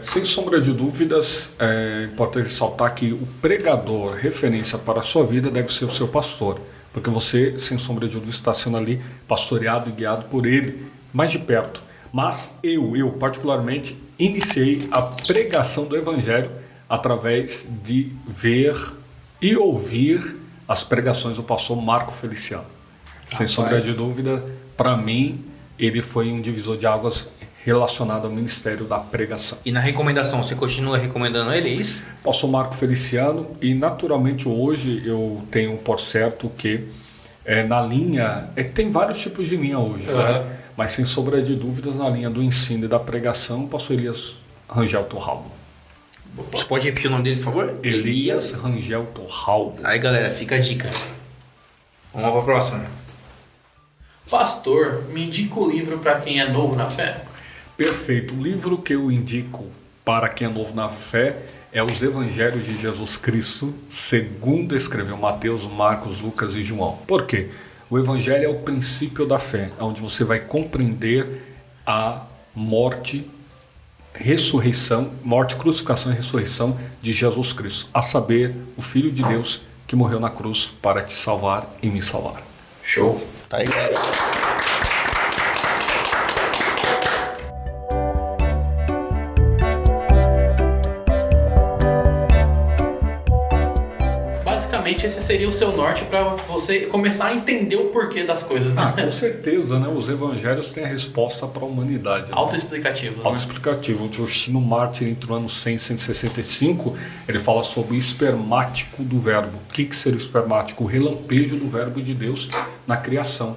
Sem sombra de dúvidas, é importante ressaltar que o pregador, referência para a sua vida, deve ser o seu pastor, porque você, sem sombra de dúvida, está sendo ali pastoreado e guiado por ele, mais de perto. Mas eu particularmente, iniciei a pregação do Evangelho através de ver e ouvir as pregações do pastor Marco Feliciano. Sem sombra de dúvida, para mim, ele foi um divisor de águas relacionado ao ministério da pregação. E na recomendação, você continua recomendando ele, é isso? Pastor Marco Feliciano, e naturalmente hoje eu tenho por certo que na linha, tem vários tipos de linha hoje, né? Mas sem sombra de dúvidas na linha do ensino e da pregação, o pastor Elias Rangel Torralbo. Você pode repetir o nome dele, por favor? Elias Rangel Torralbo. Aí galera, fica a dica. Vamos para a próxima. Pastor, me indica o livro para quem é novo na fé. Perfeito. O livro que eu indico para quem é novo na fé é os Evangelhos de Jesus Cristo, segundo escreveu Mateus, Marcos, Lucas e João. Por quê? O Evangelho é o princípio da fé, onde você vai compreender a morte, ressurreição, morte, crucificação e ressurreição de Jesus Cristo, a saber, o Filho de Deus que morreu na cruz para te salvar e me salvar. Show. Tá aí, galera. Basicamente, esse seria o seu norte para você começar a entender o porquê das coisas, né? Com certeza, né? Os evangelhos têm a resposta para a humanidade. Né? Autoexplicativos, né? Autoexplicativo. O Justino Mártir, entre o ano 100 e 165, ele fala sobre o espermático do verbo. O que seria o espermático? O relampejo do verbo de Deus na criação.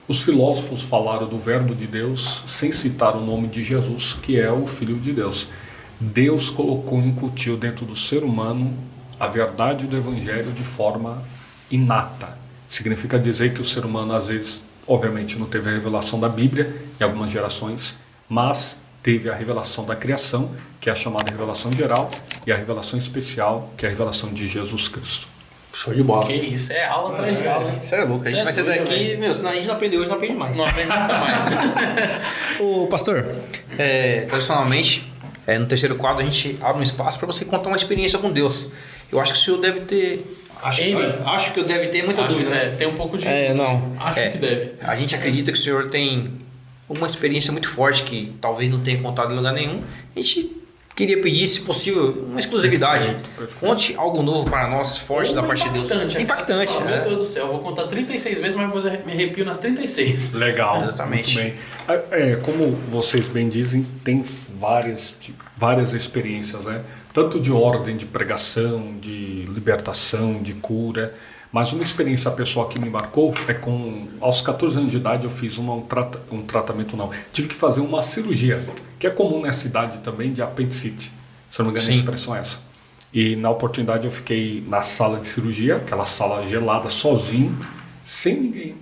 Os filósofos falaram do verbo de Deus sem citar o nome de Jesus, que é o Filho de Deus. Deus colocou e incutiu dentro do ser humano a verdade do Evangelho de forma inata. Significa dizer que o ser humano, às vezes, obviamente, não teve a revelação da Bíblia em algumas gerações, mas teve a revelação da criação, que é a chamada revelação geral, e a revelação especial, que é a revelação de Jesus Cristo. Show de bola. Que isso, é aula atrás de aula, hein? Isso é louco. A gente vai sair doido, daqui, velho. meu, senão a gente não aprendeu hoje, não aprende mais. Não aprende nunca mais. Ô, pastor, tradicionalmente, no terceiro quadro, a gente abre um espaço para você contar uma experiência com Deus. Eu acho que o senhor deve ter... Acho que eu deve ter muita dúvida, né? Tem um pouco de... Não. Acho que deve. A gente acredita que o senhor tem uma experiência muito forte que talvez não tenha contado em lugar nenhum. A gente queria pedir, se possível, uma exclusividade. Perfeito. Conte algo novo para nós, forte da parte de Deus. Impactante, Oh, né? meu Deus do céu, eu vou contar 36 vezes, mas eu me arrepio nas 36. Legal, Exatamente. muito bem. Como vocês bem dizem, tem várias experiências, né? Tanto de ordem de pregação, de libertação, de cura. Mas uma experiência pessoal que me marcou é aos 14 anos de idade eu fiz um tratamento, tive que fazer uma cirurgia, que é comum nessa idade também, de apendicite. Se eu não me engano, a expressão é essa. E na oportunidade eu fiquei na sala de cirurgia, aquela sala gelada, sozinho, sem ninguém.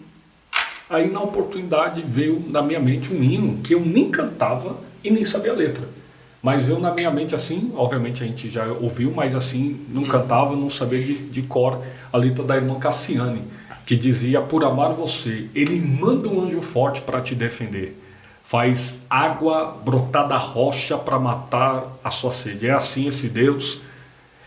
Aí na oportunidade veio na minha mente um hino que eu nem cantava e nem sabia a letra. Mas veio na minha mente assim, obviamente a gente já ouviu, mas assim, não cantava, não sabia de cor a letra da irmã Cassiane, que dizia: por amar você, ele manda um anjo forte para te defender. Faz água brotar da rocha para matar a sua sede. É assim esse Deus,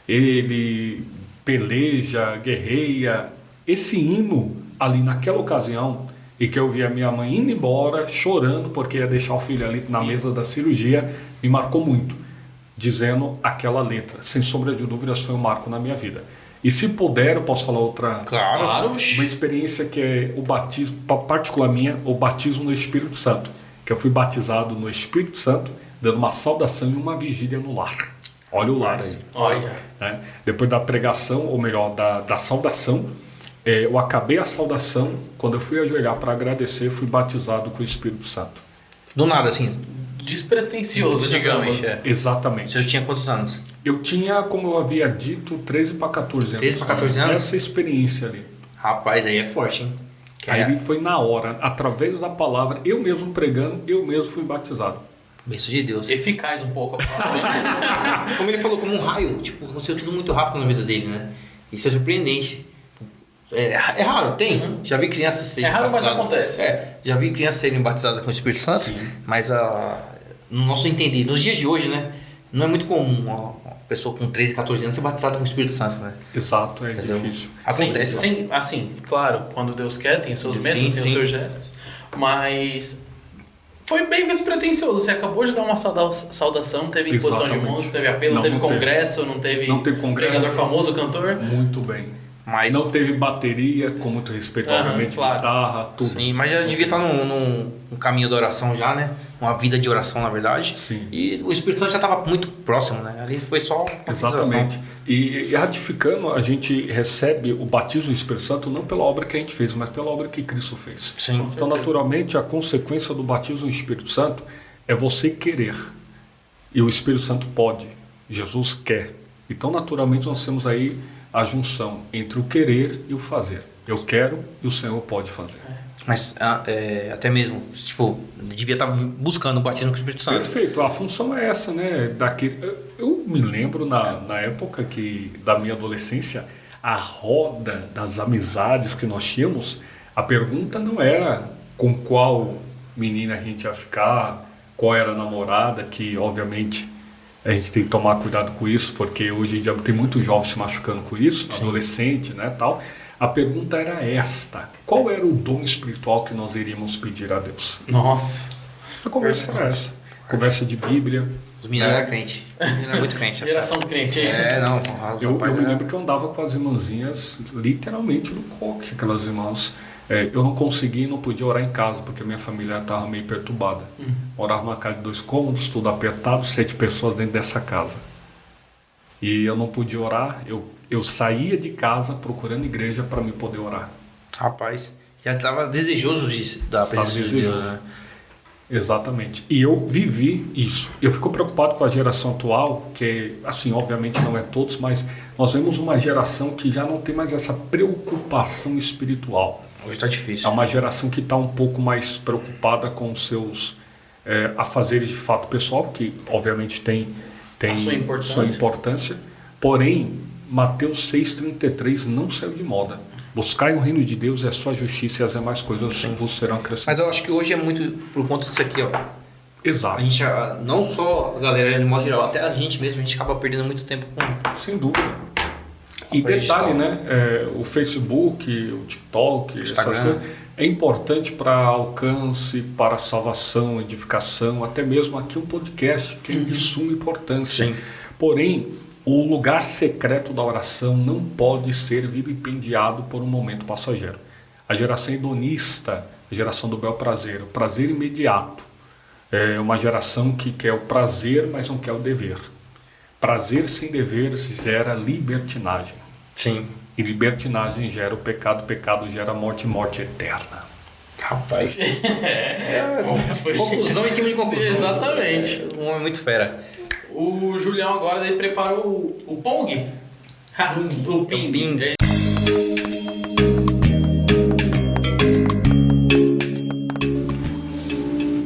ele peleja, guerreia. Esse hino ali naquela ocasião, e que eu vi a minha mãe indo embora, chorando, porque ia deixar o filho ali na mesa da cirurgia, me marcou muito, dizendo aquela letra. Sem sombra de dúvidas, foi um marco na minha vida. E se puder, eu posso falar outra... Claro. Uma experiência que é o batismo, particular minha, o batismo no Espírito Santo. Que eu fui batizado no Espírito Santo, dando uma saudação e uma vigília no lar. Olha o lar aí. Olha. Né? Depois da pregação, ou melhor, da saudação, eu acabei a saudação, quando eu fui ajoelhar para agradecer, fui batizado com o Espírito Santo. Do nada, assim. Despretensioso, digamos. É. O Exatamente. senhor tinha quantos anos? Eu tinha, como eu havia dito, 13 para 14 anos. 13 para 14 anos? Essa experiência ali. Rapaz, aí é forte, hein? Aí ele foi na hora, através da palavra, eu mesmo pregando, eu mesmo fui batizado. Bênção de Deus. Eficaz um pouco a palavra. Como ele falou, como um raio, tipo, aconteceu tudo muito rápido na vida dele, né? Isso é surpreendente. É raro, tem. Já vi crianças serem É raro, mas batizadas. acontece. Já vi crianças serem batizadas com o Espírito Santo, Sim. mas no nosso entender, nos dias de hoje, né? Não é muito comum uma pessoa com 13, 14 anos ser batizada com o Espírito Santo, né? Exato, é Entendeu? difícil. Acontece. Sim, assim, claro, quando Deus quer, tem os seus Sim, métodos, tem os sim. seus gestos. Mas foi bem despretensioso. Você acabou de dar uma saudação, não teve imposição de Exatamente. mãos, não teve apelo, não teve congresso, não teve pregador famoso, cantor. Muito bem. Mas, Não teve bateria, com muito respeito, Aham, obviamente, claro. guitarra, tudo. sim, mas já devia estar num caminho da oração já, né? Uma vida de oração, na verdade. Sim. E o Espírito Santo já estava muito próximo, né? Ali foi só uma Exatamente. E ratificando, a gente recebe o batismo do Espírito Santo não pela obra que a gente fez, mas pela obra que Cristo fez. Sim. Então, naturalmente, a consequência do batismo do Espírito Santo é você querer. E o Espírito Santo pode. Jesus quer. Então, naturalmente, nós temos aí a junção entre o querer e o fazer. Eu quero e o Senhor pode fazer. Mas até mesmo, tipo, devia estar buscando o batismo com o Espírito Santo. Perfeito, a função é essa, né? Eu me lembro na época da minha adolescência, a roda das amizades que nós tínhamos, a pergunta não era com qual menina a gente ia ficar, qual era a namorada, que obviamente a gente tem que tomar cuidado com isso, porque hoje em dia tem muitos jovens se machucando com isso, adolescente, né, tal. A pergunta era esta: qual era o dom espiritual que nós iríamos pedir a Deus? Nossa. A conversa era essa. Conversa de Bíblia. Os meninos eram crentes. Os meninos eram muito crentes. Geração crente aí. Não. Eu me lembro que eu andava com as irmãzinhas literalmente no coque, aquelas irmãs. Eu não conseguia e não podia orar em casa, porque minha família estava meio perturbada. Morava numa casa de 2 cômodos, tudo apertado, 7 pessoas dentro dessa casa. E eu não podia orar, eu saía de casa procurando igreja para me poder orar. Rapaz, já estava desejoso da presença de Deus, né? Exatamente. E eu vivi isso. Eu fico preocupado com a geração atual, que, assim, obviamente não é todos, mas nós vemos uma geração que já não tem mais essa preocupação espiritual. Hoje está difícil. É uma geração que está um pouco mais preocupada com os seus afazeres de fato pessoal, que obviamente tem A sua importância. Porém, Mateus 6,33 não saiu de moda. Buscai o reino de Deus e a sua justiça e as demais coisas vos serão acrescentadas. Mas eu acho que hoje é muito por conta disso aqui, ó. Exato. A gente, não só a galera, de modo geral, até a gente mesmo, a gente acaba perdendo muito tempo com... Sem dúvida. E detalhe, né? O Facebook, o TikTok, Instagram. essas coisas, é importante para alcance, para salvação, edificação, até mesmo aqui um podcast, que é de suma importância. Sim. Porém, o lugar secreto da oração não pode ser vilipendiado por um momento passageiro. A geração hedonista, a geração do bel prazer, o prazer imediato, é uma geração que quer o prazer, mas não quer o dever. Prazer sem dever gera libertinagem. Sim. E libertinagem gera o pecado, pecado gera morte, morte eterna. Rapaz. Conclusão em cima de conclusão. Exatamente. Um homem muito fera. O Julião agora ele preparou o Pong. O Ping. Ping.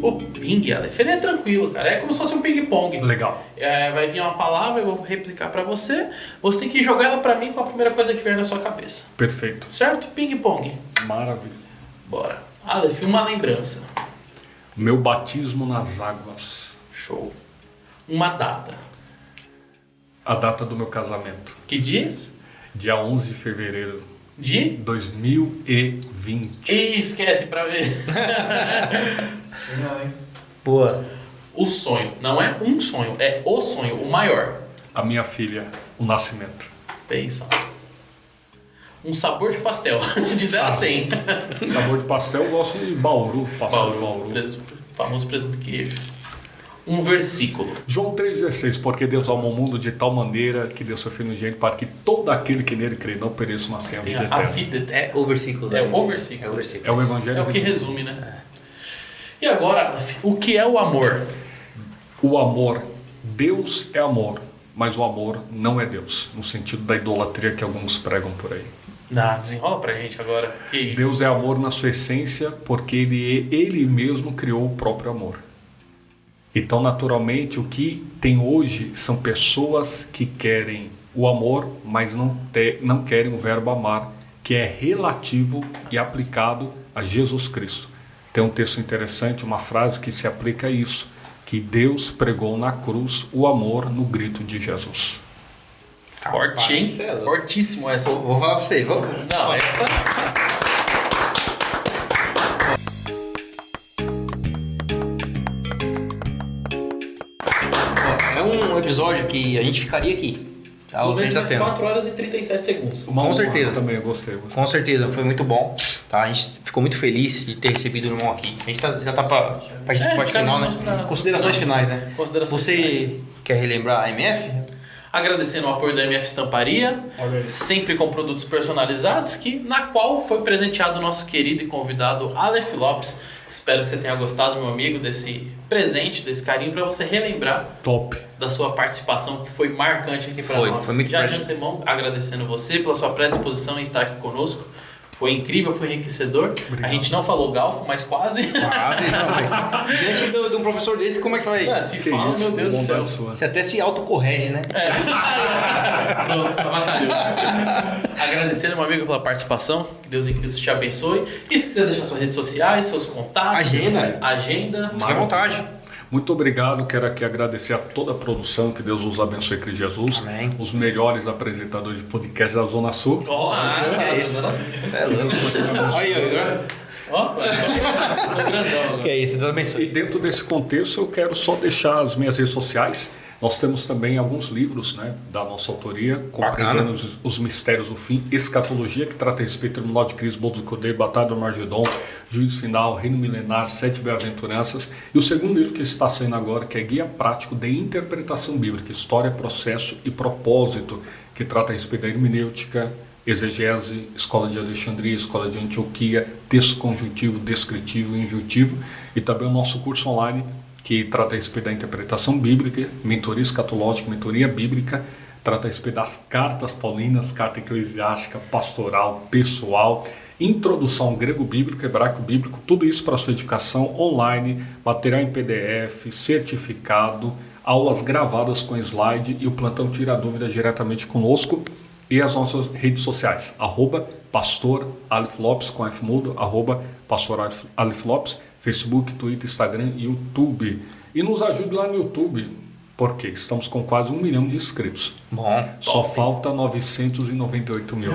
O Ping, Aleph, ele é tranquilo, cara. É como se fosse um ping-pong. Legal. Vai vir uma palavra, eu vou replicar pra você. Você tem que jogar ela pra mim com a primeira coisa que vier na sua cabeça. Perfeito. Certo? Ping-pong. Maravilha. Bora. Aleph, uma lembrança. Meu batismo nas águas. Show. Uma data. A data do meu casamento. Que dias? Dia 11 de fevereiro De? 2020. E esquece pra ver. Boa. O sonho. Não é um sonho, é o sonho, o maior. A minha filha, o nascimento. Pensa. Um sabor de pastel. De 0 a 100. Sabor de pastel, eu gosto de Bauru. Pastel de Bauru. Famoso presunto de queijo. Um versículo. João 3,16, porque Deus amou o mundo de tal maneira que deu seu Filho unigênito para que todo aquele que nele crê não pereça, mas tenha a Tem vida a eterna. vida eterna. É o versículo. É né? o versículo. É o versículo. É o evangelho. É o que resume, né? E agora, o que é o amor? O amor, Deus é amor, mas o amor não é Deus, no sentido da idolatria que alguns pregam por aí. Desenrola pra gente agora. Que isso? Deus é amor na sua essência porque ele mesmo criou o próprio amor. Então, naturalmente, o que tem hoje são pessoas que querem o amor, mas não querem o verbo amar, que é relativo e aplicado a Jesus Cristo. Tem um texto interessante, uma frase que se aplica a isso, que Deus pregou na cruz o amor no grito de Jesus. Forte, hein? Marcelo. Fortíssimo essa. Vou falar pra você. Vamos. Não, essa... É um episódio que a gente ficaria aqui. Tá? Pelo O menos tá mais tendo. 4 horas e 37 segundos. Uma Com honra certeza. Também eu gostei. Com certeza, foi muito bom. Tá? A gente ficou muito feliz de ter recebido o irmão aqui. A gente já tá pra parte final, né? caminhamos pra- Considerações finais, né? Considerações Você finais. quer relembrar a MF? Agradecendo o apoio da MF Estamparia, Olha aí. sempre com produtos personalizados, na qual foi presenteado o nosso querido e convidado Aleph Lopes. Espero que você tenha gostado, meu amigo, desse presente, desse carinho, para você relembrar Top. da sua participação, que foi marcante aqui para Foi, nós. foi muito Já de marcante. antemão, agradecendo você pela sua predisposição em estar aqui conosco. Foi incrível, foi enriquecedor. Obrigado. A gente não falou galfo, mas quase. Diante de um professor desse, como é que você vai? Se Que fala, isso, meu Deus do bondade céu. sua. Você até se autocorrege, né? Pronto, avacalhou. Agradecendo, meu amigo, pela participação. Que Deus em Cristo te abençoe. E se quiser deixar suas redes sociais, seus contatos, agenda. Fique à vontade. Muito obrigado, quero aqui agradecer a toda a produção, que Deus os abençoe, Cristo Jesus. Amém. Os melhores apresentadores de podcast da Zona Sul. Ó, é isso. Você é louco. Olha aí, agora. Ó, tô grandão agora. Que é isso, Deus E abençoe. dentro desse contexto eu quero só deixar as minhas redes sociais. Nós temos também alguns livros, né, da nossa autoria, compreendendo os mistérios do fim, escatologia, que trata a respeito do tribunal de Cristo, Bodo do Cordeiro, Batalha do Armagedon, Juízo Final, Reino Milenar, 7 Bem-aventuranças. E o segundo livro que está saindo agora, que é Guia Prático de Interpretação Bíblica, História, Processo e Propósito, que trata a respeito da hermenêutica, exegese, escola de Alexandria, escola de Antioquia, texto conjuntivo, descritivo e injuntivo. E também o nosso curso online, que trata a respeito da interpretação bíblica, mentoria escatológica, mentoria bíblica, trata a respeito das cartas paulinas, carta eclesiástica, pastoral, pessoal, introdução ao grego bíblico, hebraico bíblico, tudo isso para sua edificação online, material em PDF, certificado, aulas gravadas com slide e o plantão tira dúvidas diretamente conosco e as nossas redes sociais, @pastor Aleph Lopes com F mudo, @pastor Aleph Lopes, Facebook, Twitter, Instagram e YouTube. E nos ajude lá no YouTube, porque estamos com quase 1 milhão de inscritos. Bom. Só falta 998 mil.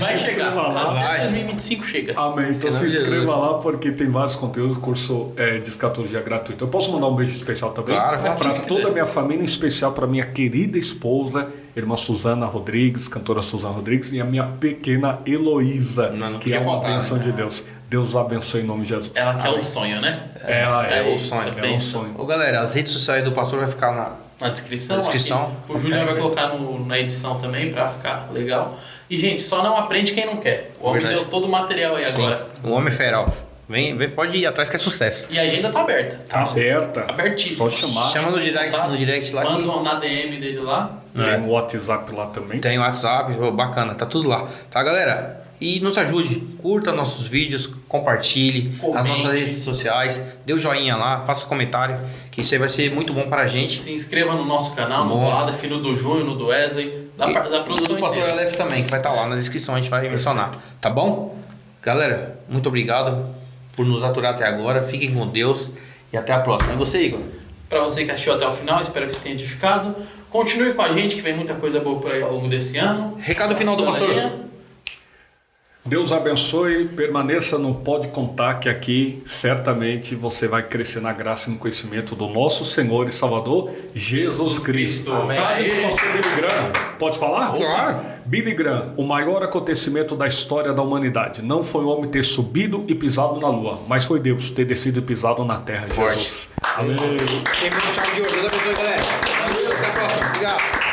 Vai chegar. Lá. Até 2025 chega. Amém. Então se inscreva lá porque tem vários conteúdos, curso de escatologia gratuito. Eu posso mandar um beijo especial também? Claro, para se toda quiser. a minha família, em especial para minha querida esposa, irmã Suzana Rodrigues, cantora Suzana Rodrigues, e a minha pequena Heloísa, Não que é podia uma faltar, bênção né? de Deus. Deus o abençoe em nome de Jesus. Ela quer o sonho, né? Ela É o sonho. É um sonho. Ô galera, as redes sociais do pastor vai ficar Na descrição. Na descrição. Aqui. O Júnior vai Perfeito. colocar na edição também pra ficar legal. E, gente, só não aprende quem não quer. O homem Verdade. deu todo o material aí Sim, agora. o homem feral. Vem, pode ir atrás que é sucesso. E a agenda tá aberta. Tá aberta. Abertíssima. Só chamar. Chama no direct lá. Manda Que na DM dele lá. Tem o WhatsApp lá também. tem WhatsApp, bacana, tá tudo lá. Tá, galera? E nos ajude, curta nossos vídeos, compartilhe Comente. as nossas redes sociais, dê o joinha lá, faça comentário, que isso aí vai ser muito bom pra gente. Se inscreva no nosso canal, no Bom. do Adaf, no do Júnior, no do Wesley, da produção do Pastor inteira. Aleph também, que vai estar lá na descrição, a gente vai mencionar, tá bom? Galera, muito obrigado por nos aturar até agora, fiquem com Deus e até a próxima. E você, Igor? Pra você que assistiu até o final, espero que você tenha edificado. Continue com a gente, que vem muita coisa boa por aí ao longo desse ano. Recado final do pastor. Galerinha, Deus abençoe, permaneça no Pode Contar, que aqui certamente você vai crescer na graça e no conhecimento do nosso Senhor e Salvador, Jesus Cristo. Amém. Frase do pastor Billy Graham. Pode falar? Claro. Billy Graham, o maior acontecimento da história da humanidade. Não foi o homem ter subido e pisado na lua, mas foi Deus ter descido e pisado na terra. Forte. Jesus. Amém. Quem me chama de hoje, Deus abençoe, galera. Valeu, até a próxima. Obrigado.